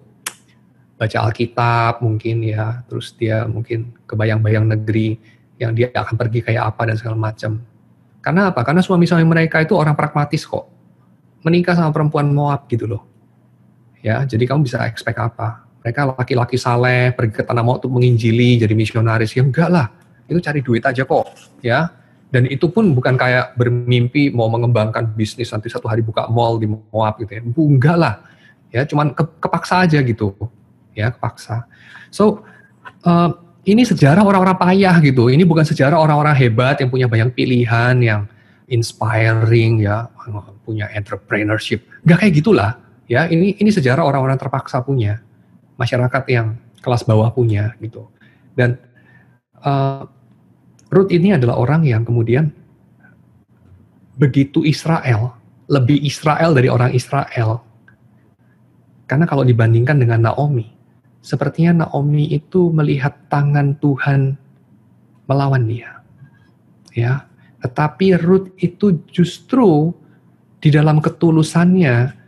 [SPEAKER 1] baca Alkitab mungkin ya, terus dia mungkin kebayang-bayang negeri yang dia akan pergi kayak apa dan segala macam. Karena apa? Karena suami-suami mereka itu orang pragmatis kok. Menikah sama perempuan Moab gitu loh. Ya, jadi kamu bisa expect apa? Mereka laki-laki saleh, pergi ke tanah Moab untuk menginjili, jadi misionaris. Ya enggak lah, itu cari duit aja kok. Ya, dan itu pun bukan kayak bermimpi mau mengembangkan bisnis nanti satu hari buka mall di Moab gitu ya. Enggak lah. Ya, cuman kepaksa aja gitu. Ya, kepaksa. So, ini sejarah orang-orang payah gitu. Ini bukan sejarah orang-orang hebat yang punya banyak pilihan, yang inspiring ya, punya entrepreneurship. Gak kayak gitulah. Ya, ini sejarah orang-orang terpaksa punya, masyarakat yang kelas bawah punya gitu. Dan Ruth ini adalah orang yang kemudian begitu Israel, lebih Israel dari orang Israel. Karena kalau dibandingkan dengan Naomi, sepertinya Naomi itu melihat tangan Tuhan melawan dia. Ya, tetapi Ruth itu justru di dalam ketulusannya,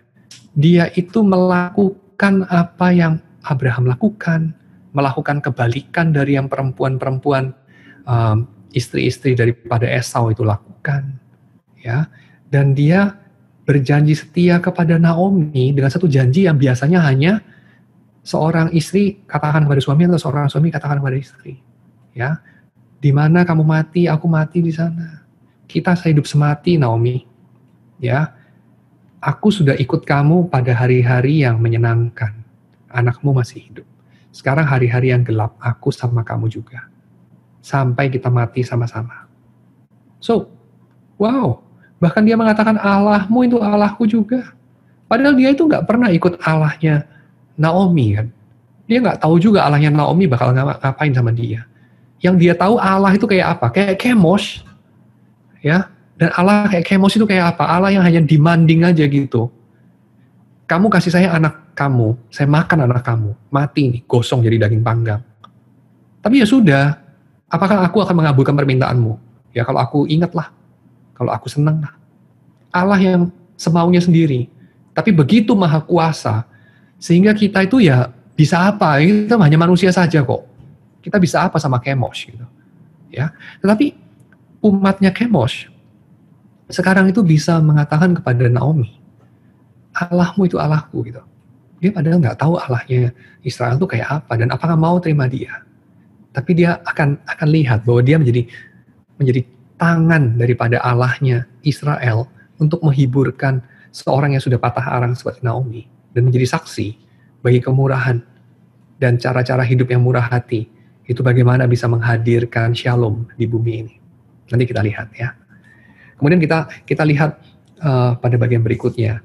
[SPEAKER 1] dia itu melakukan apa yang Abraham lakukan, melakukan kebalikan dari yang perempuan-perempuan istri-istri daripada Esau itu lakukan. Ya, dan dia berjanji setia kepada Naomi dengan satu janji yang biasanya hanya seorang istri katakan kepada suami atau seorang suami katakan kepada istri, ya, di mana kamu mati, aku mati di sana. Kita sehidup semati, Naomi, ya. Aku sudah ikut kamu pada hari-hari yang menyenangkan. Anakmu masih hidup. Sekarang hari-hari yang gelap, aku sama kamu juga. Sampai kita mati sama-sama. So, wow, bahkan dia mengatakan Allahmu itu Allahku juga. Padahal dia itu nggak pernah ikut Allahnya Naomi kan. Dia nggak tahu juga Allahnya Naomi bakal ngapain sama dia. Yang dia tahu Allah itu kayak apa? Kayak Chemosh. Ya. Dan Allah kayak Chemosh itu kayak apa? Allah yang hanya demanding aja gitu. Kamu kasih saya anak kamu, saya makan anak kamu, mati nih, gosong jadi daging panggang. Tapi ya sudah, apakah aku akan mengabulkan permintaanmu? Ya kalau aku ingatlah, kalau aku senang lah. Allah yang semaunya sendiri. Tapi begitu maha kuasa, sehingga kita itu ya bisa apa? Kita hanya manusia saja kok. Kita bisa apa sama Chemosh gitu. Ya. Tetapi umatnya Chemosh sekarang itu bisa mengatakan kepada Naomi, Allahmu itu Allahku gitu. Dia padahal nggak tahu Allahnya Israel itu kayak apa dan apakah mau terima dia. Tapi dia akan lihat bahwa dia menjadi tangan daripada Allahnya Israel untuk menghiburkan seorang yang sudah patah arang seperti Naomi dan menjadi saksi bagi kemurahan dan cara-cara hidup yang murah hati itu bagaimana bisa menghadirkan shalom di bumi ini. Nanti kita lihat ya. Kemudian kita lihat pada bagian berikutnya,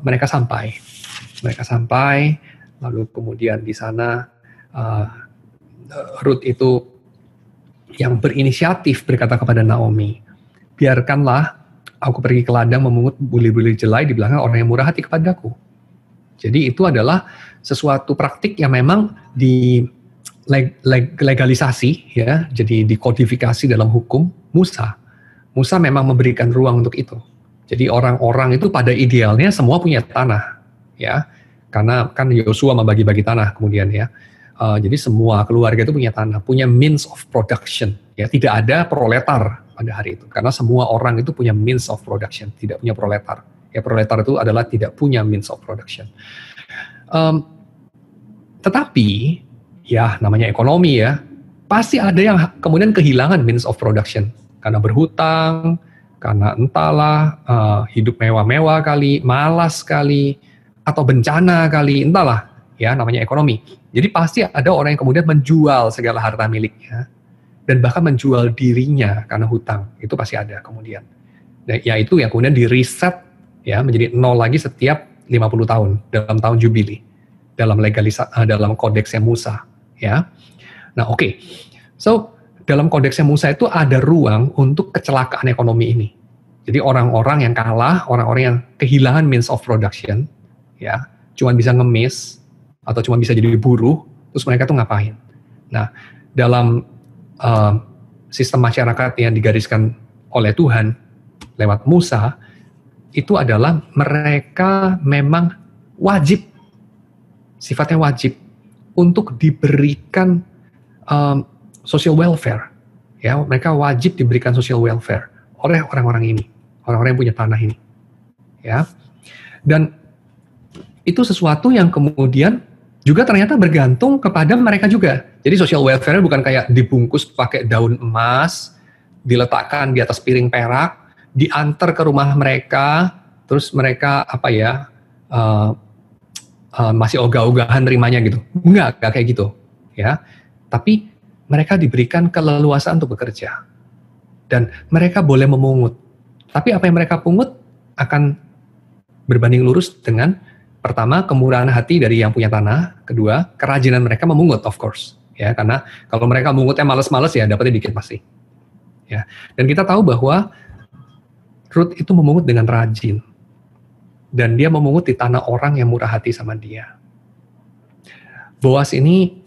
[SPEAKER 1] mereka sampai, lalu kemudian di sana Ruth itu yang berinisiatif berkata kepada Naomi, biarkanlah aku pergi ke ladang memungut bulir-bulir jelai di belakang orang yang murah hati kepadaku. Jadi itu adalah sesuatu praktik yang memang legalisasi ya, jadi dikodifikasi dalam hukum Musa. Musa memang memberikan ruang untuk itu. Jadi orang-orang itu pada idealnya semua punya tanah, ya, karena kan Yosua membagi-bagi tanah kemudian ya. Jadi semua keluarga itu punya tanah, punya means of production. Ya, tidak ada proletar pada hari itu, karena semua orang itu punya means of production, tidak punya proletar. Ya, proletar itu adalah tidak punya means of production. Tetapi, ya namanya ekonomi ya, pasti ada yang kemudian kehilangan means of production. Karena berhutang, karena entahlah hidup mewah-mewah kali, malas kali, atau bencana kali, entahlah ya namanya ekonomi. Jadi pasti ada orang yang kemudian menjual segala harta miliknya, dan bahkan menjual dirinya karena hutang, itu pasti ada kemudian. Dan ya itu yang kemudian di-reset ya menjadi nol lagi setiap 50 tahun dalam tahun Jubili dalam dalam kodeksnya Musa ya. Nah, oke. So dalam kodeksnya Musa itu ada ruang untuk kecelakaan ekonomi ini. Jadi orang-orang yang kalah, orang-orang yang kehilangan means of production, ya, cuma bisa ngemis atau cuma bisa jadi buruh, terus mereka tuh ngapain? Nah, dalam sistem masyarakat yang digariskan oleh Tuhan lewat Musa, itu adalah mereka memang wajib, sifatnya wajib untuk diberikan social welfare. Ya, mereka wajib diberikan social welfare oleh orang-orang ini, orang-orang yang punya tanah ini. Ya, dan itu sesuatu yang kemudian juga ternyata bergantung kepada mereka juga. Jadi social welfare bukan kayak dibungkus pakai daun emas, diletakkan di atas piring perak, diantar ke rumah mereka, terus mereka masih ogah-ogahan nerimanya gitu. Enggak kayak gitu, ya. Tapi mereka diberikan keleluasaan untuk bekerja, dan mereka boleh memungut. Tapi apa yang mereka pungut akan berbanding lurus dengan pertama kemurahan hati dari yang punya tanah, kedua kerajinan mereka memungut, of course, ya, karena kalau mereka mengutnya males-males ya dapatnya dikit pasti. Ya, dan kita tahu bahwa Ruth itu memungut dengan rajin. Dan dia memungut di tanah orang yang murah hati sama dia. Boas ini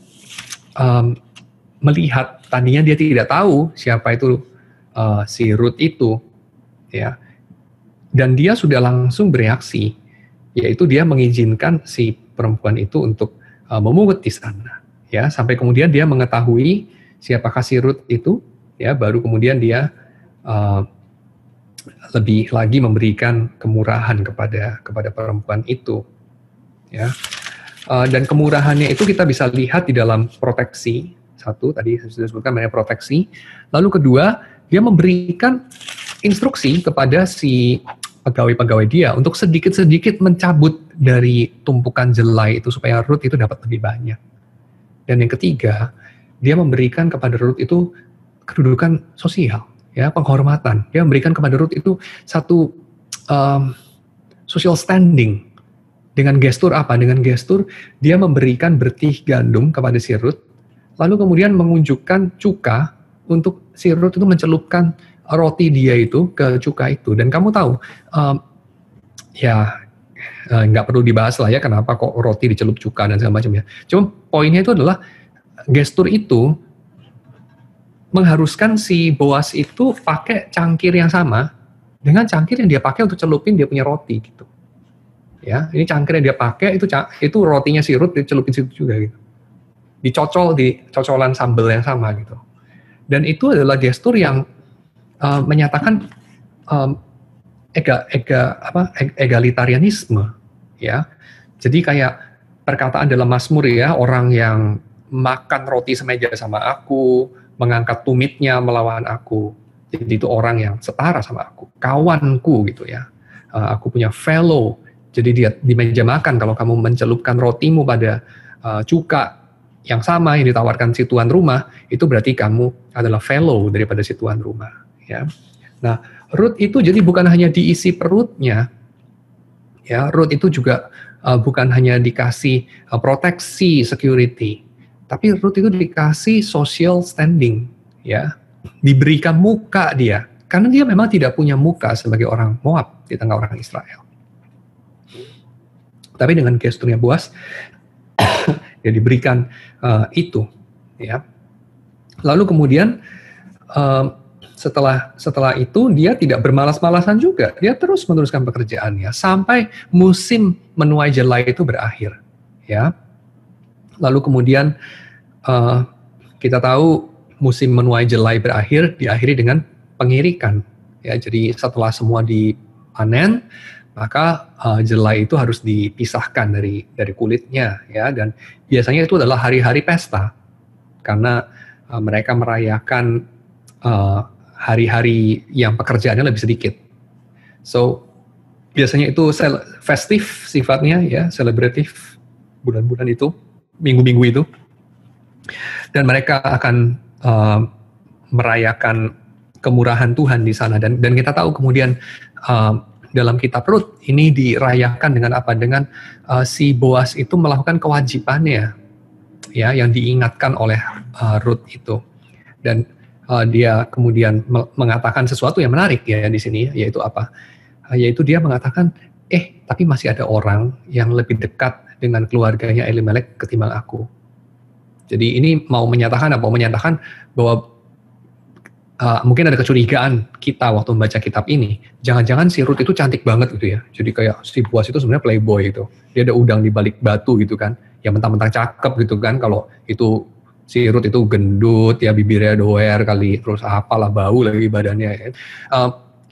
[SPEAKER 1] melihat, tadinya dia tidak tahu siapa itu si Ruth itu, ya. Dan dia sudah langsung bereaksi, yaitu dia mengizinkan si perempuan itu untuk memungut di sana, ya. Sampai kemudian dia mengetahui siapakah si Ruth itu, ya. Baru kemudian dia lebih lagi memberikan kemurahan kepada perempuan itu, ya. Dan kemurahannya itu kita bisa lihat di dalam proteksi. Satu, tadi saya sudah sebutkan mengenai proteksi. Lalu kedua, dia memberikan instruksi kepada si pegawai-pegawai dia untuk sedikit-sedikit mencabut dari tumpukan jelai itu supaya Ruth itu dapat lebih banyak. Dan yang ketiga, dia memberikan kepada Ruth itu kedudukan sosial, ya, penghormatan. Dia memberikan kepada Ruth itu satu social standing. Dengan gestur apa? Dengan gestur dia memberikan bertih gandum kepada si Ruth, lalu kemudian mengunjukkan cuka untuk si Ruth itu mencelupkan roti dia itu ke cuka itu. Dan kamu tahu, nggak perlu dibahas lah ya kenapa kok roti dicelup cuka dan segala macam ya. Cuma poinnya itu adalah gestur itu mengharuskan si Boas itu pakai cangkir yang sama dengan cangkir yang dia pakai untuk celupin dia punya roti gitu. Ya, ini cangkir yang dia pakai itu rotinya si Ruth dicelupin situ juga gitu. Dicocol di cocolan sambal yang sama gitu. Dan itu adalah gestur yang menyatakan egalitarianisme, ya. Jadi kayak perkataan dalam Mazmur ya, orang yang makan roti semeja sama aku, mengangkat tumitnya melawan aku. Jadi itu orang yang setara sama aku, kawanku gitu ya. Aku punya fellow. Jadi dia di meja makan, kalau kamu mencelupkan rotimu pada cuka yang sama yang ditawarkan si tuan rumah, itu berarti kamu adalah fellow daripada si tuan rumah. Ya. Nah, Ruth itu jadi bukan hanya diisi perutnya, ya. Ruth itu juga bukan hanya dikasih proteksi security, tapi Ruth itu dikasih social standing, ya. Diberikan muka dia, karena dia memang tidak punya muka sebagai orang Moab di tengah orang Israel. Tapi dengan gesturnya Boas, dia diberikan itu, ya. Lalu kemudian setelah itu dia tidak bermalas-malasan juga, dia terus meneruskan pekerjaannya sampai musim menuai jelai itu berakhir, ya. Lalu kemudian kita tahu musim menuai jelai berakhir diakhiri dengan pengirikan, ya. Jadi setelah semua dipanen, maka jelai itu harus dipisahkan dari kulitnya, ya. Dan biasanya itu adalah hari-hari pesta karena mereka merayakan hari-hari yang pekerjaannya lebih sedikit. So biasanya itu festif sifatnya, ya, selebratif bulan-bulan itu, minggu-minggu itu, dan mereka akan merayakan kemurahan Tuhan di sana. Dan kita tahu kemudian dalam kitab Ruth ini dirayakan dengan apa? Dengan si Boas itu melakukan kewajibannya, ya, yang diingatkan oleh Ruth itu. Dan dia kemudian mengatakan sesuatu yang menarik ya di sini, yaitu apa? Yaitu dia mengatakan, tapi masih ada orang yang lebih dekat dengan keluarganya Elimelek ketimbang aku. Jadi ini mau menyatakan bahwa mungkin ada kecurigaan kita waktu membaca kitab ini, jangan-jangan si Ruth itu cantik banget gitu ya, jadi kayak si Boaz itu sebenarnya playboy gitu, dia ada udang di balik batu gitu kan, yang mentang-mentang cakep gitu kan, kalau itu si Ruth itu gendut ya, bibirnya doer kali, terus apalah bau lagi badannya ya.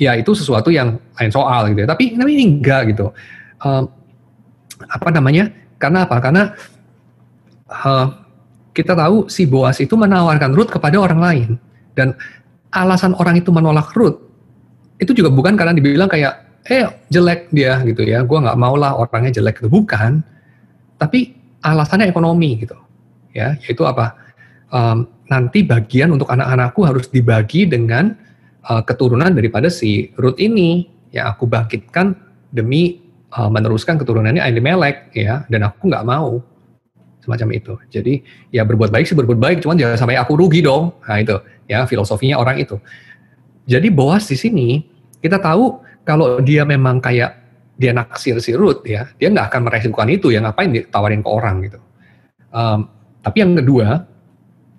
[SPEAKER 1] Ya itu sesuatu yang lain soal gitu ya, tapi ini enggak gitu. Karena apa? Karena kita tahu si Boaz itu menawarkan Ruth kepada orang lain, dan alasan orang itu menolak Ruth itu juga bukan karena dibilang kayak jelek dia gitu ya, gue nggak mau lah orangnya jelek, itu bukan, tapi alasannya ekonomi gitu ya, yaitu apa, nanti bagian untuk anak-anakku harus dibagi dengan keturunan daripada si Ruth ini yang aku bangkitkan demi meneruskan keturunannya Elimelek ya, dan aku nggak mau semacam itu. Jadi ya berbuat baik sih berbuat baik, cuman jangan sampai aku rugi dong. Nah itu ya filosofinya orang itu. Jadi Boaz di sini kita tahu kalau dia memang kayak dia naksir si Ruth ya, dia nggak akan meresikukan itu ya, ngapain ditawarin ke orang gitu. Tapi yang kedua,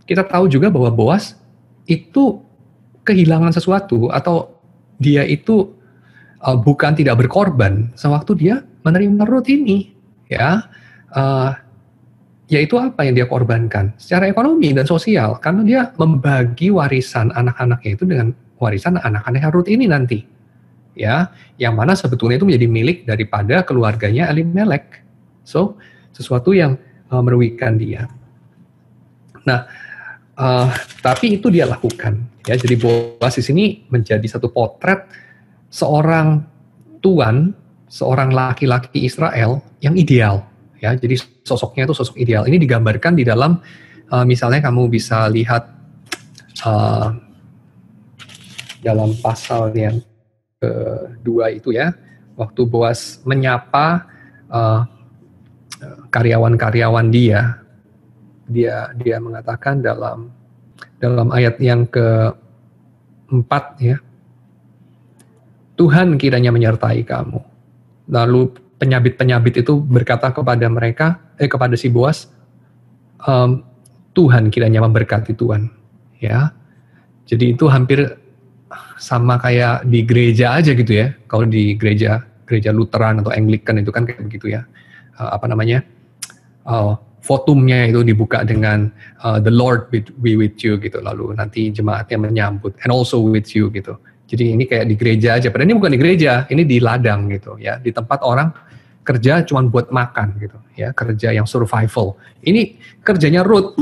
[SPEAKER 1] kita tahu juga bahwa Boaz itu kehilangan sesuatu, atau dia itu bukan tidak berkorban sewaktu dia menerima Ruth ini ya. Yaitu apa yang dia korbankan? Secara ekonomi dan sosial, karena dia membagi warisan anak-anaknya itu dengan warisan anak-anak Ruth ini nanti. Ya, yang mana sebetulnya itu menjadi milik daripada keluarganya Elimelek. So, sesuatu yang merugikan dia. Nah, tapi itu dia lakukan. Ya, jadi Boaz di sini menjadi satu potret seorang tuan, seorang laki-laki Israel yang ideal. Ya, jadi sosoknya itu sosok ideal. Ini digambarkan di dalam, misalnya kamu bisa lihat dalam pasal yang kedua itu ya, waktu Boaz menyapa karyawan-karyawan dia mengatakan dalam ayat yang keempat ya, Tuhan kiranya menyertai kamu. Lalu penyabit-penyabit itu berkata kepada mereka, kepada si Boaz, Tuhan kiranya memberkati Tuhan. Ya, jadi itu hampir sama kayak di gereja aja gitu ya. Kalau di gereja Lutheran atau Anglican itu kan kayak begitu ya. Votumnya itu dibuka dengan the Lord be with you gitu. Lalu nanti jemaatnya menyambut and also with you gitu. Jadi ini kayak di gereja aja. Padahal ini bukan di gereja, ini di ladang gitu ya. Di tempat orang kerja cuma buat makan gitu ya, kerja yang survival. Ini kerjanya Ruth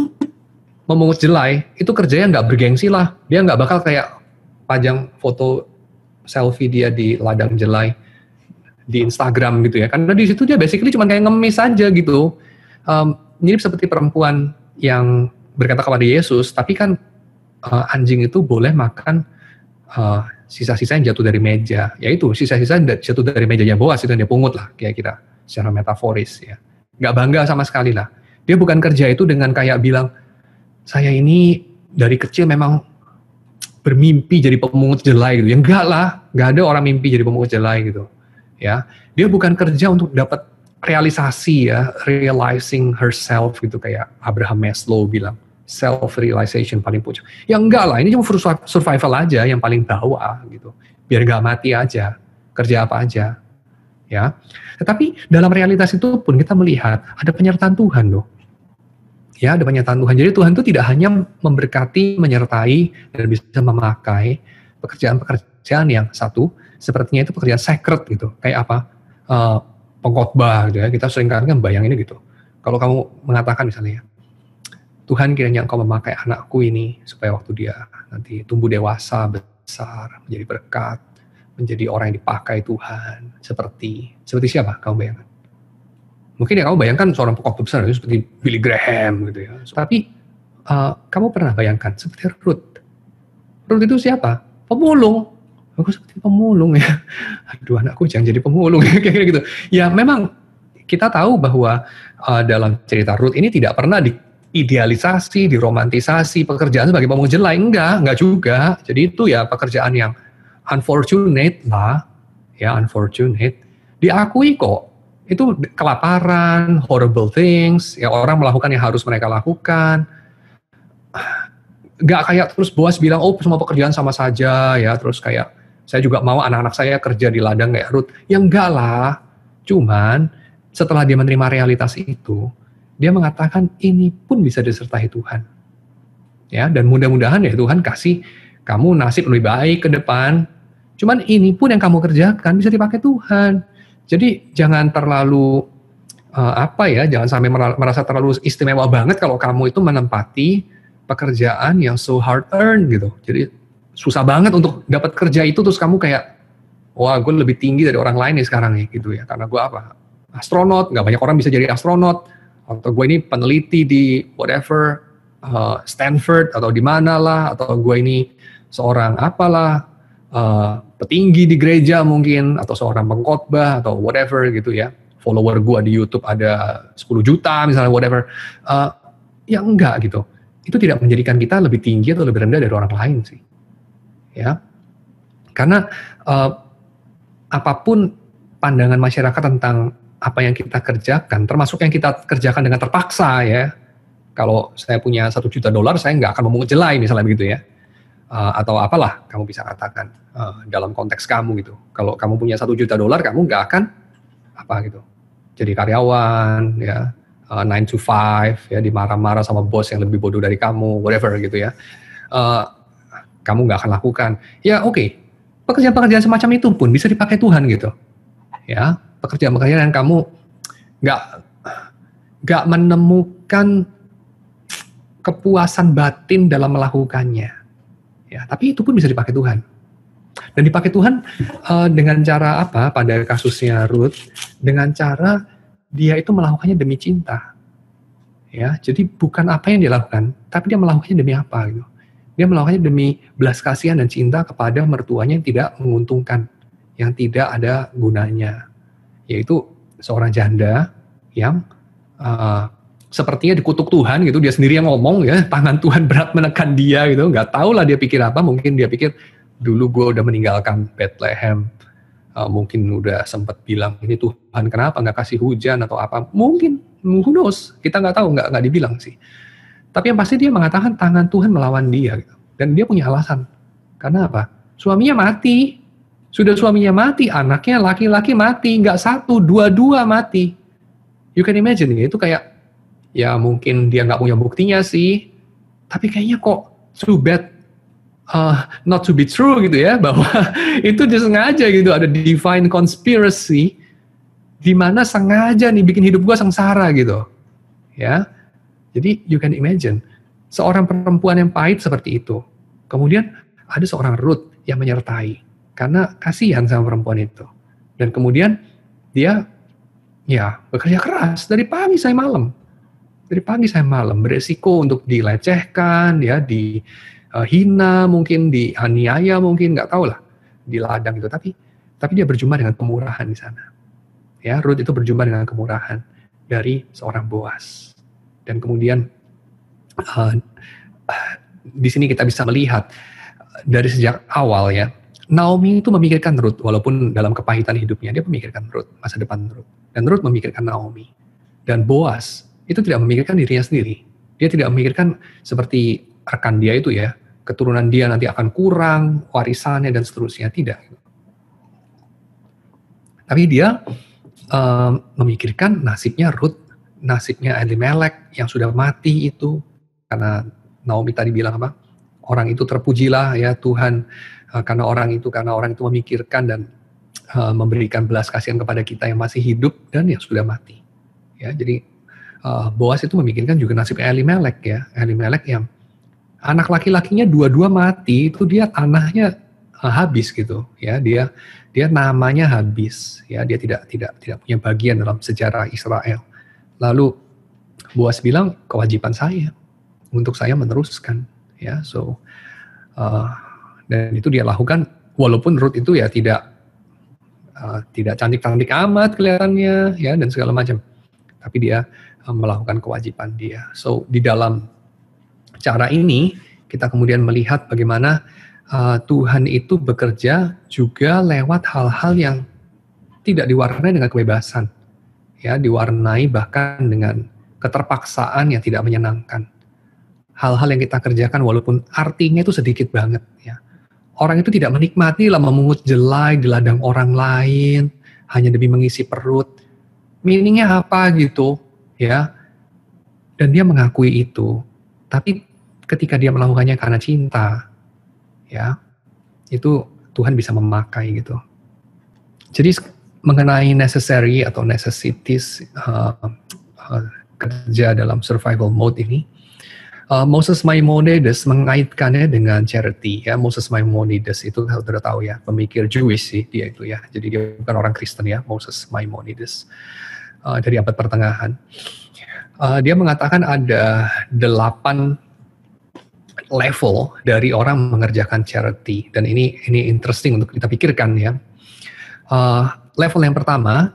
[SPEAKER 1] memungut jelai, itu kerjanya nggak bergengsi lah. Dia nggak bakal kayak pajang foto selfie dia di ladang jelai di Instagram gitu ya. Karena di situ dia basically cuma kayak ngemis aja gitu. Mirip seperti perempuan yang berkata kepada Yesus, tapi kan anjing itu boleh makan sisa-sisa yang jatuh dari meja, yaitu sisa-sisa yang jatuh dari mejanya Boaz itu yang dia pungut lah, kayak kita secara metaforis ya. Nggak bangga sama sekali lah. Dia bukan kerja itu dengan kayak bilang, saya ini dari kecil memang bermimpi jadi pemungut jelai gitu. Ya enggak lah, nggak ada orang mimpi jadi pemungut jelai gitu. Ya, dia bukan kerja untuk dapat realisasi ya, realizing herself gitu kayak Abraham Maslow bilang. Self-realization paling puncak. Ya enggak lah, ini cuma survival aja yang paling bawah gitu. Biar nggak mati aja, kerja apa aja. Ya. Tetapi dalam realitas itu pun kita melihat ada penyertaan Tuhan loh. Ya, ada penyertaan Tuhan. Jadi Tuhan itu tidak hanya memberkati, menyertai, dan bisa memakai pekerjaan-pekerjaan yang satu, sepertinya itu pekerjaan sacred gitu. Kayak apa? Pengkhotbah gitu ya. Kita sering kan bayangin gitu. Kalau kamu mengatakan misalnya, Tuhan kiranya Engkau memakai anakku ini supaya waktu dia nanti tumbuh dewasa, besar, menjadi berkat, menjadi orang yang dipakai Tuhan. Seperti siapa kamu bayangkan? Mungkin ya kamu bayangkan seorang pengkhotbah besar seperti Billy Graham gitu ya. Tapi kamu pernah bayangkan seperti Ruth. Ruth itu siapa? Pemulung. Aku seperti pemulung ya. Aduh anakku jangan jadi pemulung kayak gitu. Ya memang kita tahu bahwa dalam cerita Ruth ini tidak pernah diidealisasi, diromantisasi pekerjaan sebagai pemujel lain, enggak juga. Jadi itu ya pekerjaan yang unfortunate lah, ya unfortunate. Diakui kok, itu kelaparan, horrible things, ya orang melakukan yang harus mereka lakukan. Nggak kayak terus bos bilang, oh semua pekerjaan sama saja, ya terus kayak saya juga mau anak-anak saya kerja di ladang kayak Ruth. Ya enggak lah, cuman setelah dia menerima realitas itu, dia mengatakan ini pun bisa disertai Tuhan. Ya, dan mudah-mudahan ya Tuhan kasih kamu nasib lebih baik ke depan. Cuman ini pun yang kamu kerjakan bisa dipakai Tuhan. Jadi jangan terlalu jangan sampai merasa terlalu istimewa banget kalau kamu itu menempati pekerjaan yang so hard earned gitu. Jadi susah banget untuk dapat kerja itu terus kamu kayak, wah gue lebih tinggi dari orang lain nih sekarang nih gitu ya. Karena gue apa? Astronot, nggak banyak orang bisa jadi astronot. Atau gue ini peneliti di whatever, Stanford atau di mana lah. Atau gue ini seorang apalah, petinggi di gereja mungkin. Atau seorang pengkhotbah atau whatever gitu ya. Follower gue di YouTube ada 10 juta misalnya whatever. Ya enggak gitu. Itu tidak menjadikan kita lebih tinggi atau lebih rendah dari orang lain sih, ya. Karena apapun pandangan masyarakat tentang apa yang kita kerjakan, termasuk yang kita kerjakan dengan terpaksa ya. Kalau saya punya $1 juta, saya nggak akan memungut jelai misalnya begitu ya. Atau apalah kamu bisa katakan dalam konteks kamu gitu. Kalau kamu punya $1 juta, kamu nggak akan apa gitu, jadi karyawan ya. 9 to 5 ya, dimarah-marah sama bos yang lebih bodoh dari kamu, whatever gitu ya. Kamu nggak akan lakukan. Ya oke, pekerjaan-pekerjaan semacam itu pun bisa dipakai Tuhan gitu. Ya, pekerjaan-pekerjaan yang kamu nggak menemukan kepuasan batin dalam melakukannya. Ya, tapi itu pun bisa dipakai Tuhan. Dan dipakai Tuhan dengan cara apa? Pada kasusnya Ruth, dengan cara dia itu melakukannya demi cinta, ya. Jadi bukan apa yang dia lakukan, tapi dia melakukannya demi apa gitu. Dia melakukannya demi belas kasihan dan cinta kepada mertuanya yang tidak menguntungkan, yang tidak ada gunanya, yaitu seorang janda yang sepertinya dikutuk Tuhan gitu. Dia sendiri yang ngomong ya, tangan Tuhan berat menekan dia gitu. Nggak tahu lah dia pikir apa. Mungkin dia pikir dulu gue udah meninggalkan Bethlehem. Mungkin udah sempat bilang, ini Tuhan kenapa nggak kasih hujan atau apa, mungkin, who knows, kita nggak tahu, nggak dibilang sih. Tapi yang pasti dia mengatakan tangan Tuhan melawan dia, gitu. Dan dia punya alasan, karena apa? Suaminya mati, sudah suaminya mati, anaknya laki-laki mati, nggak satu, dua-dua mati. You can imagine, itu kayak, ya mungkin dia nggak punya buktinya sih, tapi kayaknya kok so bad, not to be true gitu ya, bahwa itu disengaja gitu, ada divine conspiracy di mana sengaja nih bikin hidup gue sengsara gitu, ya. Jadi you can imagine seorang perempuan yang pahit seperti itu, kemudian ada seorang Ruth yang menyertai karena kasihan sama perempuan itu, dan kemudian dia ya bekerja keras dari pagi sampai malam, beresiko untuk dilecehkan, ya hina mungkin, dianiaya mungkin, nggak tahu lah, di ladang itu, tapi dia berjumpa dengan kemurahan di sana. Ya, Ruth itu berjumpa dengan kemurahan dari seorang Boaz. Dan kemudian di sini kita bisa melihat dari sejak awal ya, Naomi itu memikirkan Ruth, walaupun dalam kepahitan hidupnya dia memikirkan Ruth, masa depan Ruth. Dan Ruth memikirkan Naomi. Dan Boaz itu tidak memikirkan dirinya sendiri. Dia tidak memikirkan seperti rekan dia itu ya, keturunan dia nanti akan kurang, warisannya dan seterusnya, tidak. Tapi dia memikirkan nasibnya Ruth, nasibnya Elimelek yang sudah mati itu, karena Naomi tadi bilang apa? Orang itu terpujilah ya Tuhan, karena orang itu memikirkan dan memberikan belas kasihan kepada kita yang masih hidup dan yang sudah mati. Ya, jadi Boaz itu memikirkan juga nasib Elimelek ya, Elimelek yang anak laki-lakinya dua-dua mati, itu dia tanahnya habis gitu ya, dia namanya habis ya, dia tidak punya bagian dalam sejarah Israel. Lalu Boaz bilang, kewajiban saya untuk saya meneruskan ya, dan itu dia lakukan walaupun Ruth itu ya tidak cantik-cantik amat kelihatannya ya, dan segala macam. tapi dia melakukan kewajiban dia. So di dalam cara ini kita kemudian melihat bagaimana Tuhan itu bekerja juga lewat hal-hal yang tidak diwarnai dengan kebebasan, ya, diwarnai bahkan dengan keterpaksaan yang tidak menyenangkan. Hal-hal yang kita kerjakan walaupun artinya itu sedikit banget, ya. Orang itu tidak menikmati lah memungut jelai di ladang orang lain hanya demi mengisi perut. Meaningnya apa gitu, ya? Dan dia mengakui itu. Tapi ketika dia melakukannya karena cinta, ya, itu Tuhan bisa memakai gitu. Jadi mengenai necessary atau necessities kerja dalam survival mode ini, Moses Maimonides mengaitkannya dengan charity, ya. Moses Maimonides itu sudah tahu ya, pemikir Jewish sih dia itu ya. Jadi dia bukan orang Kristen ya, Moses Maimonides dari abad pertengahan. Dia mengatakan ada 8 level dari orang mengerjakan charity, dan ini interesting untuk kita pikirkan ya. Level yang pertama,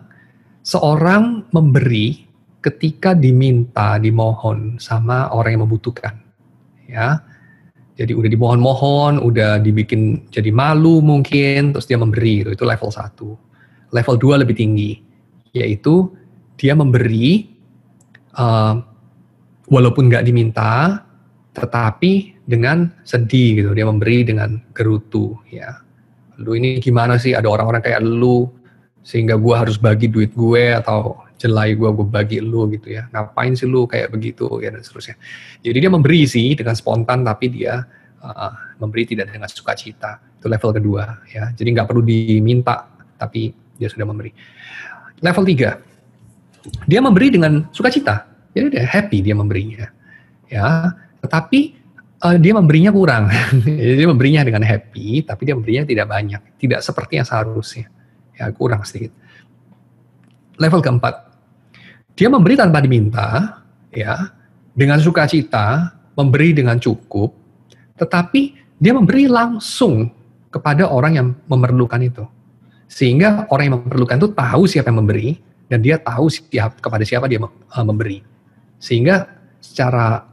[SPEAKER 1] seorang memberi ketika diminta, dimohon sama orang yang membutuhkan, ya. Jadi udah dimohon-mohon, udah dibikin jadi malu mungkin, terus dia memberi, itu level 1. Level 2 lebih tinggi, yaitu dia memberi walaupun nggak diminta, tetapi dengan sedih gitu, dia memberi dengan gerutu, ya. Lu ini gimana sih, ada orang-orang kayak lu, sehingga gue harus bagi duit gue atau jelai gue bagi lu gitu ya. Ngapain sih lu kayak begitu ya, dan seterusnya. Jadi dia memberi sih dengan spontan, tapi dia memberi tidak dengan sukacita. Itu level kedua ya. Jadi nggak perlu diminta, tapi dia sudah memberi. Level 3, dia memberi dengan sukacita. Jadi dia happy dia memberinya. Ya, tetapi dia memberinya kurang. Jadi dia memberinya dengan happy, tapi dia memberinya tidak banyak, tidak seperti yang seharusnya. Ya, kurang sedikit. Level keempat, dia memberi tanpa diminta, ya, dengan sukacita, memberi dengan cukup, tetapi dia memberi langsung kepada orang yang memerlukan itu. Sehingga orang yang memerlukan itu tahu siapa yang memberi, dan dia tahu kepada siapa dia memberi. Sehingga secara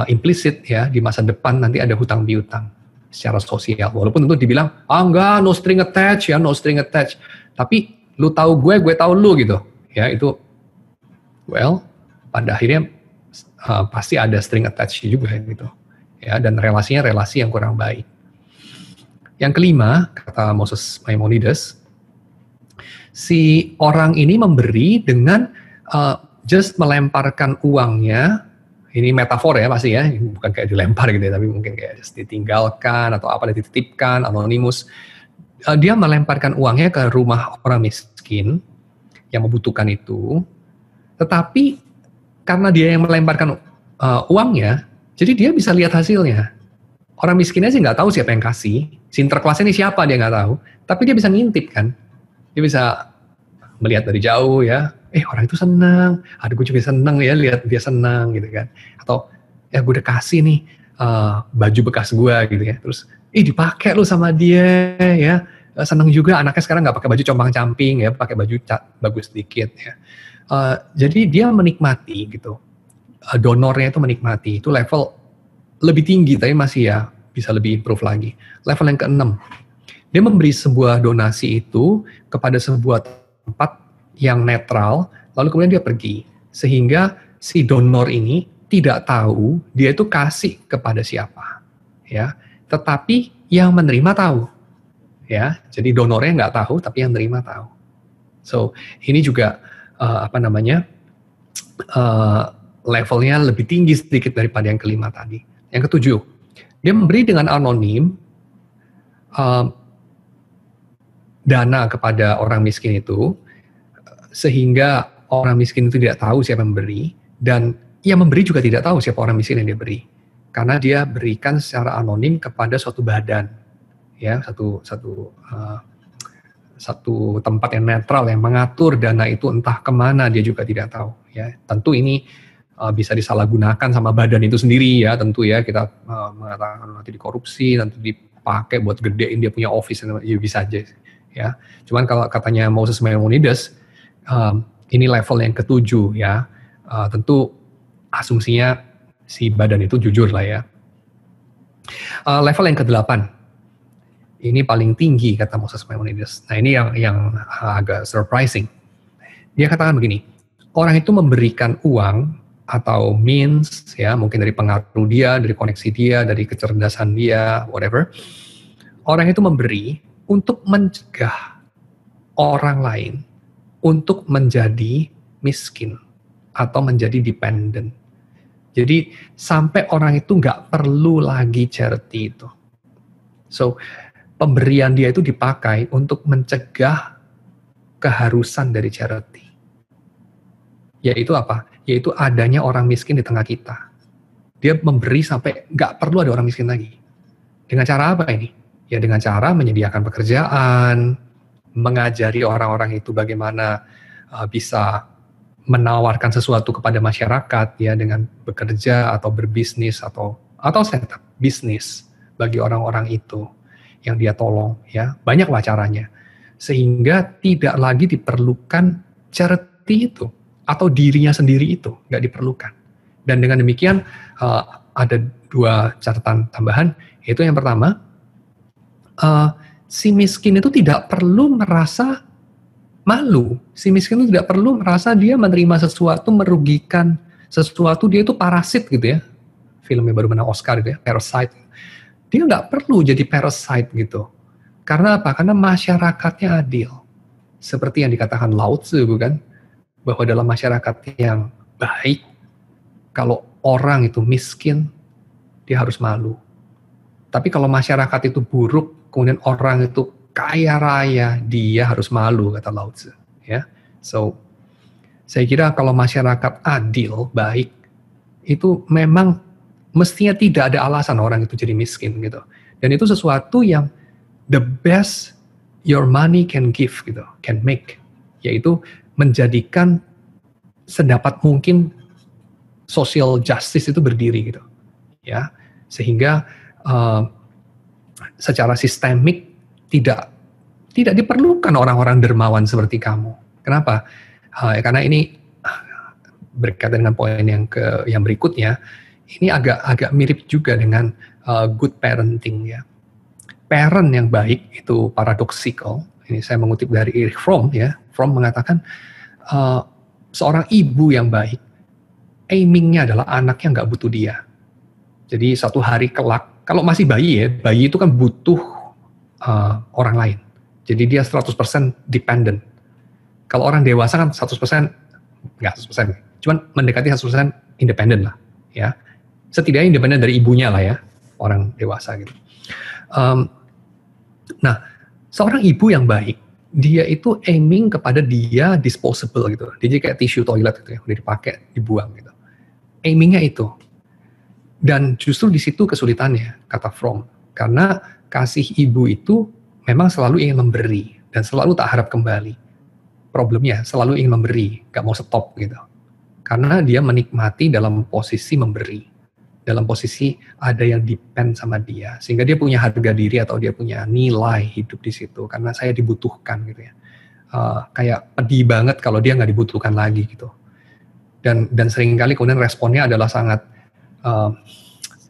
[SPEAKER 1] implisit ya, di masa depan nanti ada hutang piutang secara sosial. Walaupun tentu dibilang, enggak, no string attached ya, no string attached. Tapi lu tahu gue tahu lu gitu. Ya, itu pada akhirnya pasti ada string attached juga gitu. Ya, dan relasinya relasi yang kurang baik. Yang kelima, kata Moses Maimonides, si orang ini memberi dengan just melemparkan uangnya. Ini metafor ya pasti ya, bukan kayak dilempar gitu ya, tapi mungkin kayak just ditinggalkan atau apa, dititipkan, anonimus. Dia melemparkan uangnya ke rumah orang miskin yang membutuhkan itu, tetapi karena dia yang melemparkan uangnya, jadi dia bisa lihat hasilnya. Orang miskinnya sih nggak tahu siapa yang kasih, sinterklasnya ini siapa dia nggak tahu, tapi dia bisa ngintip kan, dia bisa melihat dari jauh ya, orang itu senang, gue juga senang ya lihat dia senang gitu kan, atau ya gue udah kasih nih baju bekas gue gitu ya, terus dipakai lu sama dia ya, senang juga anaknya sekarang nggak pakai baju compang-camping ya, pakai baju bagus sedikit ya. Jadi dia menikmati gitu, donornya itu menikmati, itu level lebih tinggi tapi masih ya bisa lebih improve lagi. Level yang ke-6, dia memberi sebuah donasi itu kepada sebuah tempat yang netral, lalu kemudian dia pergi, sehingga si donor ini tidak tahu dia itu kasih kepada siapa, ya. Tetapi yang menerima tahu, ya. Jadi donornya nggak tahu, tapi yang menerima tahu. So ini juga levelnya lebih tinggi sedikit daripada yang kelima tadi. Yang ketujuh, dia memberi dengan anonim dana kepada orang miskin itu, sehingga orang miskin itu tidak tahu siapa yang memberi, dan yang memberi juga tidak tahu siapa orang miskin yang dia beri, karena dia berikan secara anonim kepada suatu badan, ya, satu tempat yang netral yang mengatur dana itu entah kemana dia juga tidak tahu, ya. Tentu ini bisa disalahgunakan sama badan itu sendiri ya, tentu ya, kita mengatakan nanti dikorupsi, nanti dipakai buat gedein dia punya office, ya bisa aja ya. Cuman kalau katanya Moses Maimonides, Ini level yang ketujuh ya. Tentu asumsinya si badan itu jujur lah ya. Level yang kedelapan, ini paling tinggi kata Moses Maimonides. Nah ini yang agak surprising. Dia katakan begini, orang itu memberikan uang atau means ya, mungkin dari pengaruh dia, dari koneksi dia, dari kecerdasan dia, whatever. Orang itu memberi untuk mencegah orang lain untuk menjadi miskin atau menjadi dependent. Jadi sampai orang itu nggak perlu lagi charity itu. So pemberian dia itu dipakai untuk mencegah keharusan dari charity. Yaitu apa? Yaitu adanya orang miskin di tengah kita. Dia memberi sampai nggak perlu ada orang miskin lagi. Dengan cara apa ini? Ya dengan cara menyediakan pekerjaan, mengajari orang-orang itu bagaimana bisa menawarkan sesuatu kepada masyarakat ya dengan bekerja atau berbisnis atau setup bisnis bagi orang-orang itu yang dia tolong ya. Banyaklah caranya. Sehingga tidak lagi diperlukan charity itu atau dirinya sendiri itu nggak diperlukan. Dan dengan demikian ada dua catatan tambahan, yaitu yang pertama, si miskin itu tidak perlu merasa malu. Si miskin itu tidak perlu merasa dia menerima sesuatu merugikan sesuatu, dia itu parasit gitu ya. Filmnya baru menang Oscar gitu ya, Parasite. Dia nggak perlu jadi parasite gitu. Karena apa? Karena masyarakatnya adil. Seperti yang dikatakan Lao Tzu bukan? Bahwa dalam masyarakat yang baik, kalau orang itu miskin, dia harus malu. Tapi kalau masyarakat itu buruk, kemudian orang itu kaya raya, dia harus malu, kata Lao Tzu. Ya, so saya kira kalau masyarakat adil, baik, itu memang mestinya tidak ada alasan orang itu jadi miskin gitu. Dan itu sesuatu yang the best your money can give gitu, can make, yaitu menjadikan sedapat mungkin social justice itu berdiri gitu, ya, sehingga secara sistemik tidak diperlukan orang-orang dermawan seperti kamu. Kenapa? Karena ini berkaitan dengan poin yang berikutnya. Ini agak mirip juga dengan good parenting ya. Parent yang baik itu paradoxical. Ini saya mengutip dari Erich Fromm ya. Fromm mengatakan seorang ibu yang baik, aimingnya adalah anaknya nggak butuh dia. Jadi satu hari kelak, kalau masih bayi ya, bayi itu kan butuh orang lain. Jadi dia 100% dependent. Kalau orang dewasa kan 100%, nggak 100%, cuman mendekati 100% independen lah. Ya. Setidaknya independen dari ibunya lah ya, orang dewasa gitu. Nah, seorang ibu yang baik, dia itu aiming kepada dia disposable gitu. Dia kayak tisu toilet gitu ya, udah dipakai, dibuang gitu. Aimingnya itu. Dan justru di situ kesulitannya, kata Fromm. Karena kasih ibu itu memang selalu ingin memberi dan selalu tak harap kembali. Problemnya selalu ingin memberi, gak mau stop gitu. Karena dia menikmati dalam posisi memberi. Dalam posisi ada yang depend sama dia, sehingga dia punya harga diri atau dia punya nilai hidup di situ, karena saya dibutuhkan gitu ya. Kayak pedih banget kalau dia nggak dibutuhkan lagi gitu. Dan seringkali kemudian responnya adalah sangat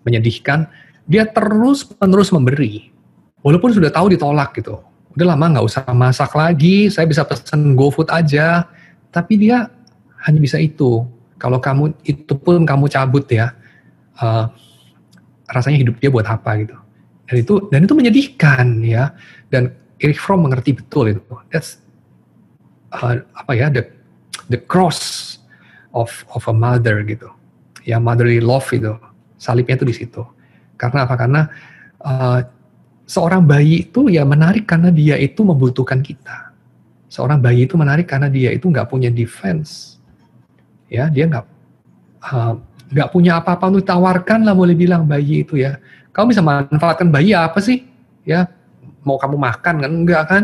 [SPEAKER 1] menyedihkan. Dia terus-menerus memberi, walaupun sudah tahu ditolak gitu. Udah lama nggak usah masak lagi, saya bisa pesen GoFood aja. Tapi dia hanya bisa itu. Kalau kamu itu pun kamu cabut ya. Rasanya hidup dia buat apa gitu, dan itu menyedihkan ya. Dan Erich Fromm mengerti betul itu. That's the cross of a mother gitu ya, motherly love itu, salibnya itu di situ. Karena apa? Karena seorang bayi itu ya menarik karena dia itu membutuhkan kita. Seorang bayi itu menarik karena dia itu nggak punya defense ya, dia nggak punya apa-apa untuk ditawarkan lah, boleh bilang bayi itu ya. Kamu bisa manfaatkan bayi apa sih? Ya, mau kamu makan kan? Enggak kan?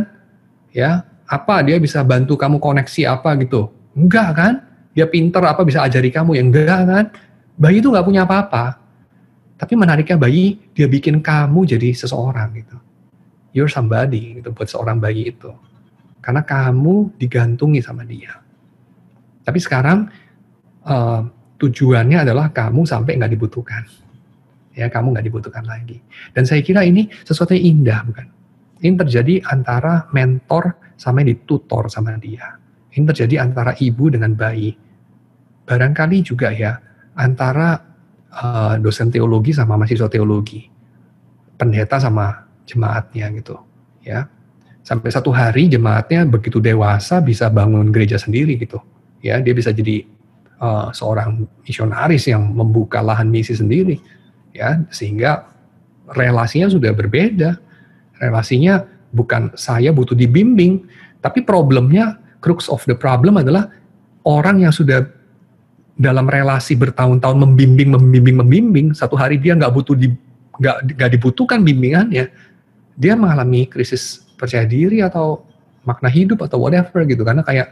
[SPEAKER 1] Ya, apa dia bisa bantu kamu koneksi apa gitu? Enggak kan? Dia pinter apa bisa ajari kamu? Ya enggak kan? Bayi itu nggak punya apa-apa. Tapi menariknya bayi, dia bikin kamu jadi seseorang gitu. You're somebody gitu buat seorang bayi itu. Karena kamu digantungi sama dia. Tapi sekarang tujuannya adalah kamu sampai nggak dibutuhkan. Ya, kamu nggak dibutuhkan lagi. Dan saya kira ini sesuatu yang indah, bukan? Ini terjadi antara mentor sama yang ditutor sama dia. Ini terjadi antara ibu dengan bayi. Barangkali juga ya, antara dosen teologi sama mahasiswa teologi. Pendeta sama jemaatnya gitu. Ya. Sampai satu hari jemaatnya begitu dewasa bisa bangun gereja sendiri gitu. Ya, dia bisa jadi seorang misionaris yang membuka lahan misi sendiri. Ya, sehingga relasinya sudah berbeda. Relasinya bukan saya butuh dibimbing, tapi problemnya, crux of the problem adalah orang yang sudah dalam relasi bertahun-tahun membimbing, satu hari dia nggak dibutuhkan bimbingannya, dia mengalami krisis percaya diri atau makna hidup atau whatever gitu, karena kayak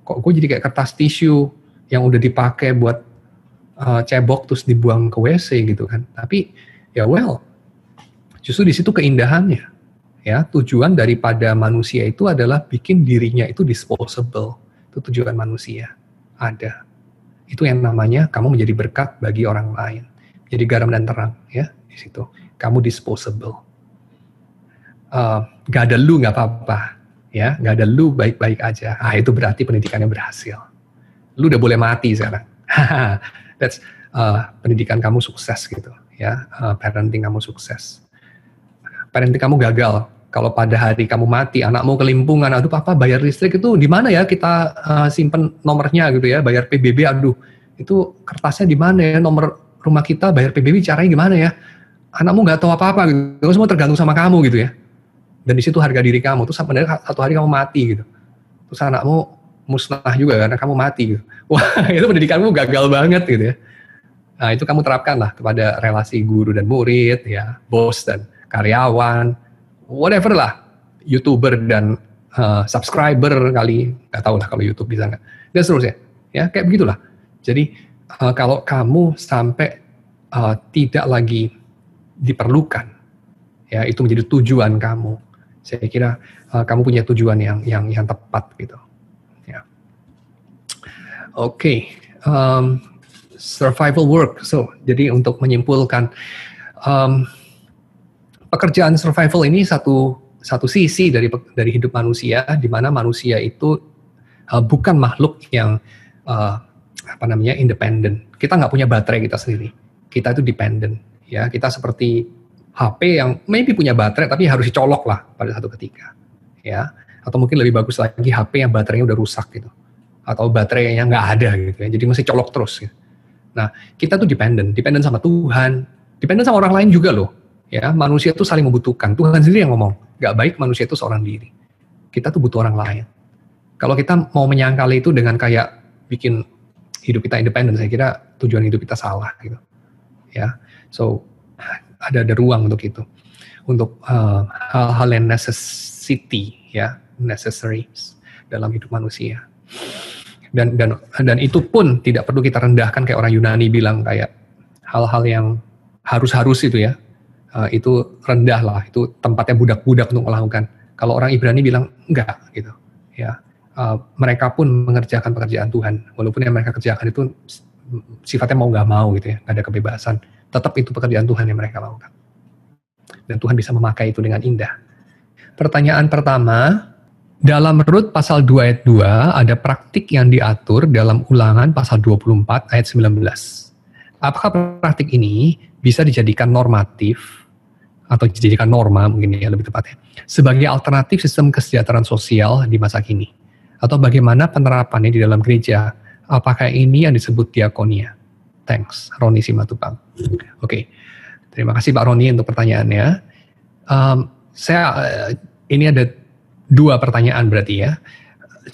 [SPEAKER 1] kok gue jadi kayak kertas tisu yang udah dipakai buat cebok terus dibuang ke WC gitu kan. Tapi ya justru di situ keindahannya. Ya, tujuan daripada manusia itu adalah bikin dirinya itu disposable. Itu tujuan manusia. Ada. Itu yang namanya kamu menjadi berkat bagi orang lain. Jadi garam dan terang ya di situ. Kamu disposable. Gak ada lu nggak apa-apa. Ya, gak ada lu baik-baik aja. Itu berarti pendidikannya berhasil. Lu udah boleh mati sekarang. That's pendidikan kamu sukses gitu ya, parenting kamu sukses. Parenting kamu gagal kalau pada hari kamu mati anakmu kelimpungan, aduh papa bayar listrik itu di mana ya kita simpen nomornya gitu ya, bayar PBB, aduh itu kertasnya di mana ya, nomor rumah kita bayar PBB caranya gimana ya, anakmu nggak tahu apa-apa gitu, semua tergantung sama kamu gitu ya, dan di situ harga diri kamu tuh sampai satu hari kamu mati gitu, terus anakmu musnah juga karena kamu mati gitu. Wah, itu pendidikanmu gagal banget gitu ya. Nah, itu kamu terapkan lah kepada relasi guru dan murid, ya, bos dan karyawan, whatever lah, YouTuber dan subscriber kali, nggak tahu lah kalau YouTube bisa nggak. Dan seterusnya, ya kayak begitulah. Jadi kalau kamu sampai tidak lagi diperlukan, ya itu menjadi tujuan kamu. Saya kira kamu punya tujuan yang tepat gitu. Oke, survival work. So, jadi untuk menyimpulkan, pekerjaan survival ini satu sisi dari hidup manusia, di mana manusia itu bukan makhluk yang independen. Kita nggak punya baterai kita sendiri. Kita itu dependent. Ya, kita seperti HP yang maybe punya baterai, tapi harus dicolok lah pada satu ketika. Ya, atau mungkin lebih bagus lagi HP yang baterainya udah rusak gitu. Atau baterainya nggak ada gitu ya, jadi masih colok terus gitu. Nah, kita tuh dependent sama Tuhan, dependent sama orang lain juga loh, ya, manusia tuh saling membutuhkan, Tuhan sendiri yang ngomong, nggak baik manusia itu seorang diri, kita tuh butuh orang lain. Kalau kita mau menyangkal itu dengan kayak bikin hidup kita independen, saya kira tujuan hidup kita salah gitu, ya, so, ada ruang untuk itu, untuk hal-hal yang necessity, ya, necessary dalam hidup manusia. Dan itu pun tidak perlu kita rendahkan kayak orang Yunani bilang kayak hal-hal yang harus itu ya, itu rendah lah, itu tempatnya budak-budak untuk melakukan. Kalau orang Ibrani bilang enggak gitu ya, mereka pun mengerjakan pekerjaan Tuhan, walaupun yang mereka kerjakan itu sifatnya mau nggak mau gitu ya, nggak ada kebebasan, tetap itu pekerjaan Tuhan yang mereka lakukan, dan Tuhan bisa memakai itu dengan indah. Pertanyaan pertama, dalam Rut pasal 2 ayat 2 ada praktik yang diatur dalam Ulangan pasal 24 ayat 19. Apakah praktik ini bisa dijadikan normatif atau dijadikan norma mungkin ya lebih tepatnya sebagai alternatif sistem kesejahteraan sosial di masa kini? Atau bagaimana penerapannya di dalam gereja? Apakah ini yang disebut diakonia? Thanks, Roni Simatupang. Oke, terima kasih Pak Roni untuk pertanyaannya. Ini ada 2 pertanyaan berarti ya.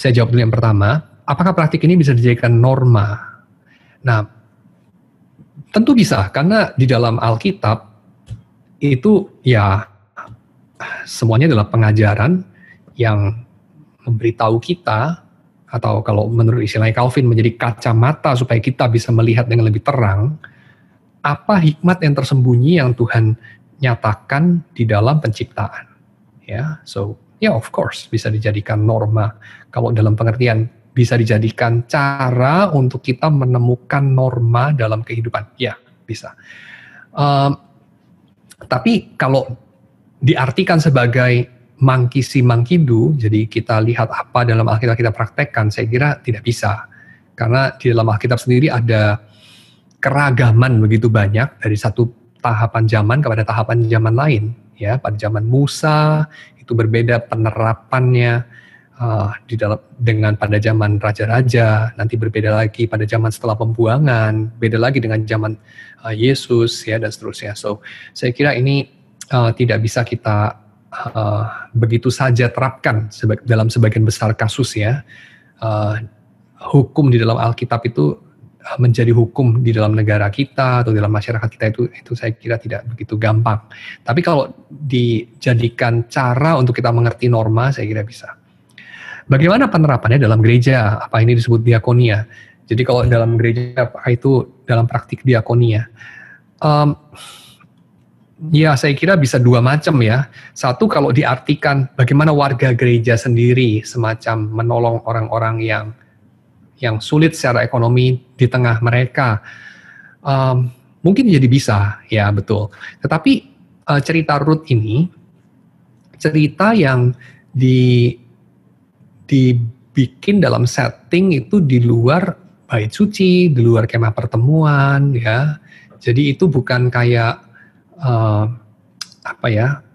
[SPEAKER 1] Saya jawab dulu yang pertama, apakah praktik ini bisa dijadikan norma? Nah, tentu bisa, karena di dalam Alkitab itu ya semuanya adalah pengajaran yang memberitahu kita, atau kalau menurut istilahnya Calvin menjadi kacamata supaya kita bisa melihat dengan lebih terang apa hikmat yang tersembunyi yang Tuhan nyatakan di dalam penciptaan. Ya, so ya, of course bisa dijadikan norma kalau dalam pengertian bisa dijadikan cara untuk kita menemukan norma dalam kehidupan? Ya, bisa. Tapi kalau diartikan sebagai monkey see, monkey do, jadi kita lihat apa dalam Alkitab kita praktekkan, saya kira tidak bisa. Karena di dalam Alkitab sendiri ada keragaman begitu banyak dari satu tahapan zaman kepada tahapan zaman lain. Ya, pada zaman Musa itu berbeda penerapannya dengan pada zaman raja-raja, nanti berbeda lagi pada zaman setelah pembuangan, beda lagi dengan zaman Yesus, ya, dan seterusnya. So, saya kira ini tidak bisa kita begitu saja terapkan dalam sebagian besar kasus, ya. Hukum di dalam Alkitab itu menjadi hukum di dalam negara kita atau dalam masyarakat kita itu saya kira tidak begitu gampang. Tapi kalau dijadikan cara untuk kita mengerti norma, saya kira bisa. Bagaimana penerapannya dalam gereja? Apa ini disebut diakonia? Jadi kalau dalam gereja, apa itu dalam praktik diakonia? Ya, saya kira bisa dua macam, ya. Satu, kalau diartikan bagaimana warga gereja sendiri semacam menolong orang-orang yang sulit secara ekonomi di tengah mereka, mungkin jadi bisa, ya, betul. Tetapi cerita Ruth ini, cerita yang dibikin dalam setting itu di luar bait suci, di luar kemah pertemuan, ya. Jadi itu bukan kayak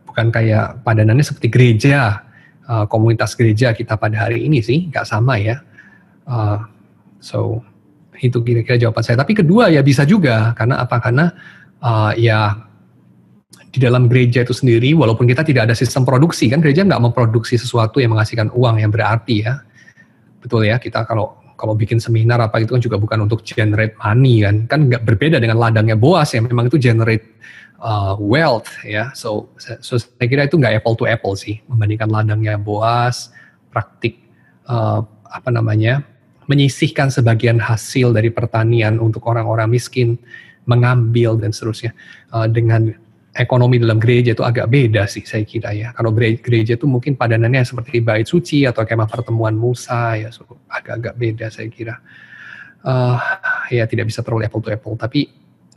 [SPEAKER 1] bukan kayak padanannya seperti gereja, komunitas gereja kita pada hari ini sih, nggak sama, ya. So itu kira-kira jawaban saya. Tapi kedua, ya bisa juga, karena apa? Karena ya di dalam gereja itu sendiri, walaupun kita tidak ada sistem produksi, kan gereja nggak memproduksi sesuatu yang menghasilkan uang yang berarti, ya. Betul, ya, kita kalau bikin seminar apa itu kan juga bukan untuk generate money, kan nggak berbeda dengan ladangnya Boas yang memang itu generate wealth, ya. So saya kira itu nggak apple to apple sih membandingkan ladangnya Boas, praktik menyisihkan sebagian hasil dari pertanian untuk orang-orang miskin, mengambil dan seterusnya. Dengan ekonomi dalam gereja itu agak beda sih saya kira, ya. Kalau gereja itu mungkin padanannya seperti bait suci atau kemah pertemuan Musa, ya, so agak-agak beda saya kira. Ya tidak bisa terlalu apple to apple. Tapi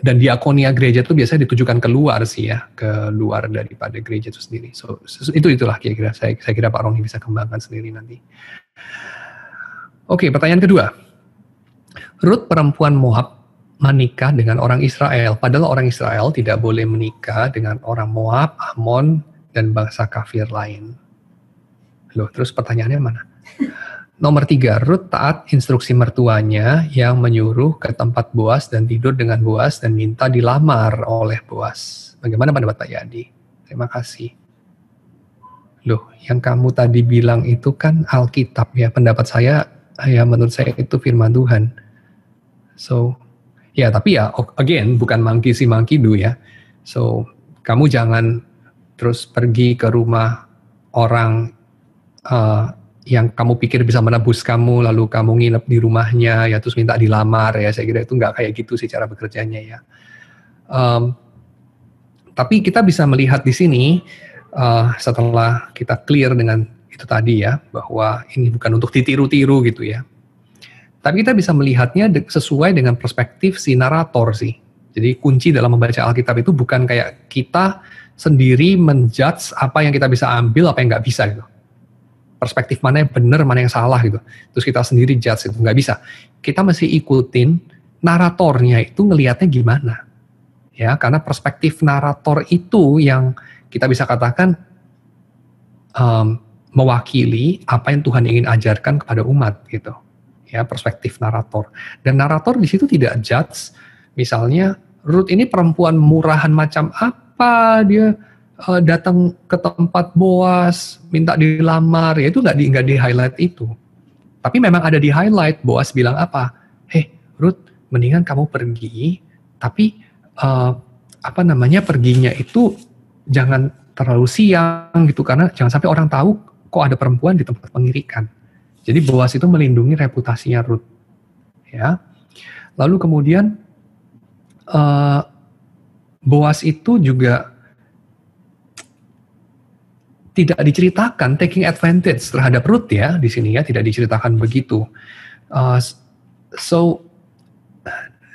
[SPEAKER 1] dan diakonia gereja itu biasanya ditujukan keluar sih, ya, keluar daripada gereja itu sendiri. So itulah kira-kira saya kira Pak Roni bisa kembangkan sendiri nanti. Oke, pertanyaan kedua. Ruth perempuan Moab menikah dengan orang Israel, padahal orang Israel tidak boleh menikah dengan orang Moab, Amon, dan bangsa kafir lain. Loh, terus pertanyaannya mana? Nomor 3, Ruth taat instruksi mertuanya yang menyuruh ke tempat Boas dan tidur dengan Boas dan minta dilamar oleh Boas. Bagaimana pendapat Pak Yadi? Terima kasih. Loh, yang kamu tadi bilang itu kan Alkitab, ya. Pendapat saya, ya, menurut saya itu firman Tuhan. So, ya, tapi ya, again, bukan monkey see, monkey do, ya. So, kamu jangan terus pergi ke rumah orang yang kamu pikir bisa menebus kamu, lalu kamu nginep di rumahnya, ya, terus minta dilamar, ya. Saya kira itu nggak kayak gitu sih cara bekerjanya, ya. Tapi kita bisa melihat di sini, setelah kita clear dengan itu tadi, ya, bahwa ini bukan untuk ditiru-tiru gitu, ya. Tapi kita bisa melihatnya sesuai dengan perspektif si narator sih. Jadi kunci dalam membaca Alkitab itu bukan kayak kita sendiri menjudge apa yang kita bisa ambil, apa yang nggak bisa gitu. Perspektif mana yang benar, mana yang salah gitu. Terus kita sendiri judge itu, nggak bisa. Kita mesti ikutin naratornya itu ngelihatnya gimana. Ya, karena perspektif narator itu yang kita bisa katakan mewakili apa yang Tuhan ingin ajarkan kepada umat gitu. Ya, perspektif narator. Dan narator di situ tidak judge, misalnya Ruth ini perempuan murahan macam apa, dia datang ke tempat Boas minta dilamar, ya itu nggak di highlight itu. Tapi memang ada di highlight, Boas bilang apa? Ruth, mendingan kamu pergi, tapi perginya itu jangan terlalu siang gitu, karena jangan sampai orang tahu kok ada perempuan di tempat pengirikan. Jadi Boas itu melindungi reputasinya Ruth, ya. Lalu kemudian Boas itu juga tidak diceritakan taking advantage terhadap Ruth ya di sini ya, tidak diceritakan begitu. So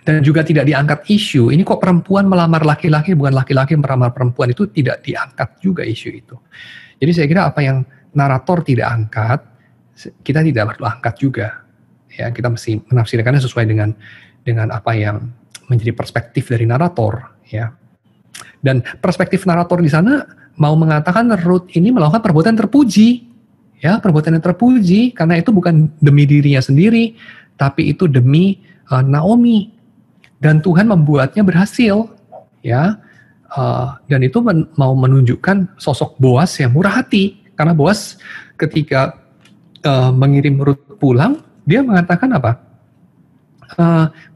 [SPEAKER 1] dan juga tidak diangkat isu ini kok perempuan melamar laki-laki bukan laki-laki melamar perempuan, itu tidak diangkat juga isu itu. Jadi saya kira apa yang narator tidak angkat kita tidak perlu angkat juga ya, kita mesti menafsirkannya sesuai dengan apa yang menjadi perspektif dari narator ya. Dan perspektif narator di sana mau mengatakan Ruth ini melakukan perbuatan terpuji. Ya, perbuatan yang terpuji karena itu bukan demi dirinya sendiri, tapi itu demi Naomi. Dan Tuhan membuatnya berhasil, ya. Dan itu mau menunjukkan sosok Boas yang murah hati. Karena Boas ketika mengirim Ruth pulang, dia mengatakan apa?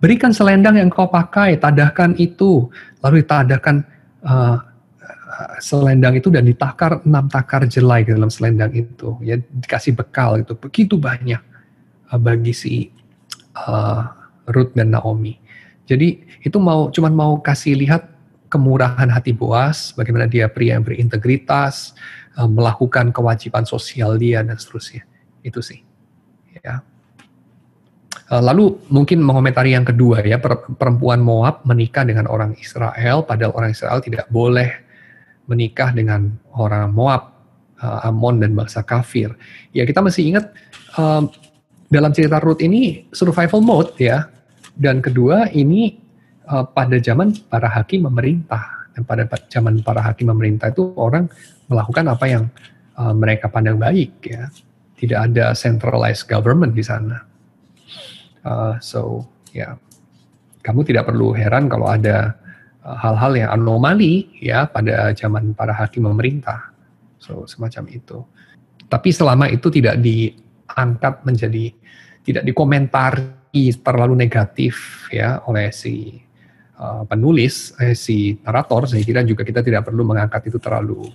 [SPEAKER 1] Berikan selendang yang kau pakai, tadahkan itu, lalu ditadahkan selendang itu dan ditakar 6 takar jelai ke dalam selendang itu, ya dikasih bekal itu begitu banyak bagi si Ruth dan Naomi. Jadi itu cuman mau kasih lihat kemurahan hati Boas, bagaimana dia pria yang berintegritas, melakukan kewajiban sosial dia dan seterusnya. Itu sih. Ya. Lalu mungkin mengomentari yang kedua ya, perempuan Moab menikah dengan orang Israel, padahal orang Israel tidak boleh menikah dengan orang Moab, Amon dan bangsa kafir. Ya kita masih ingat dalam cerita Ruth ini survival mode ya. Dan kedua ini pada zaman para hakim memerintah. Dan pada zaman para hakim memerintah itu orang melakukan apa yang mereka pandang baik ya. Tidak ada centralized government di sana. So ya, kamu tidak perlu heran kalau ada hal-hal yang anomali ya pada zaman para hakim memerintah. So semacam itu. Tapi selama itu tidak diangkat menjadi, tidak dikomentari terlalu negatif ya oleh si penulis, si narator, saya kira juga kita tidak perlu mengangkat itu terlalu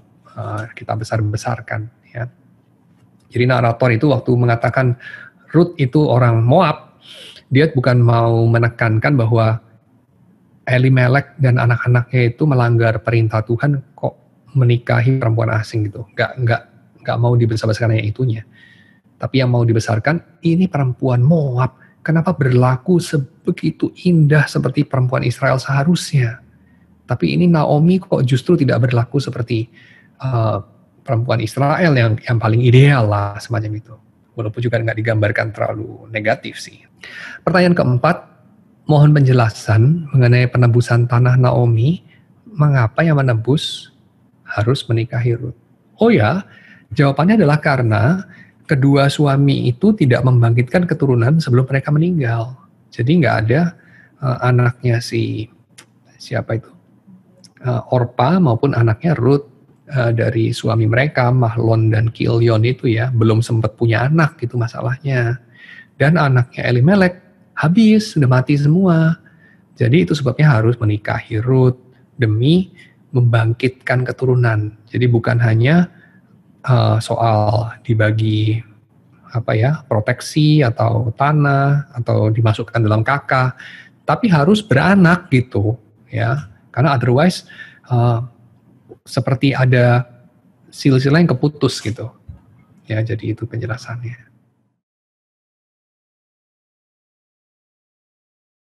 [SPEAKER 1] kita besar-besarkan ya. Jadi narator itu waktu mengatakan Ruth itu orang Moab, dia bukan mau menekankan bahwa Elimelek dan anak-anaknya itu melanggar perintah Tuhan kok menikahi perempuan asing gitu. Nggak mau dibesar-besarkan yang itunya. Tapi yang mau dibesarkan ini perempuan Moab. Kenapa berlaku sebegitu indah seperti perempuan Israel seharusnya? Tapi ini Naomi kok justru tidak berlaku seperti perempuan Israel yang paling ideal lah semacam itu. Walaupun juga nggak digambarkan terlalu negatif sih. Pertanyaan keempat, mohon penjelasan mengenai penebusan tanah Naomi, mengapa yang menebus harus menikahi Ruth? Oh ya, jawabannya adalah karena kedua suami itu tidak membangkitkan keturunan sebelum mereka meninggal. Jadi nggak ada anaknya siapa itu? Orpa maupun anaknya Ruth dari suami mereka, Mahlon dan Kilion itu ya, belum sempat punya anak gitu masalahnya. Dan anaknya Elimelek habis, sudah mati semua. Jadi itu sebabnya harus menikahi Ruth demi membangkitkan keturunan. Jadi bukan hanya soal dibagi proteksi atau tanah atau dimasukkan dalam kakak, tapi harus beranak gitu ya. Karena otherwise seperti ada silsilah yang keputus gitu. Ya, jadi itu penjelasannya.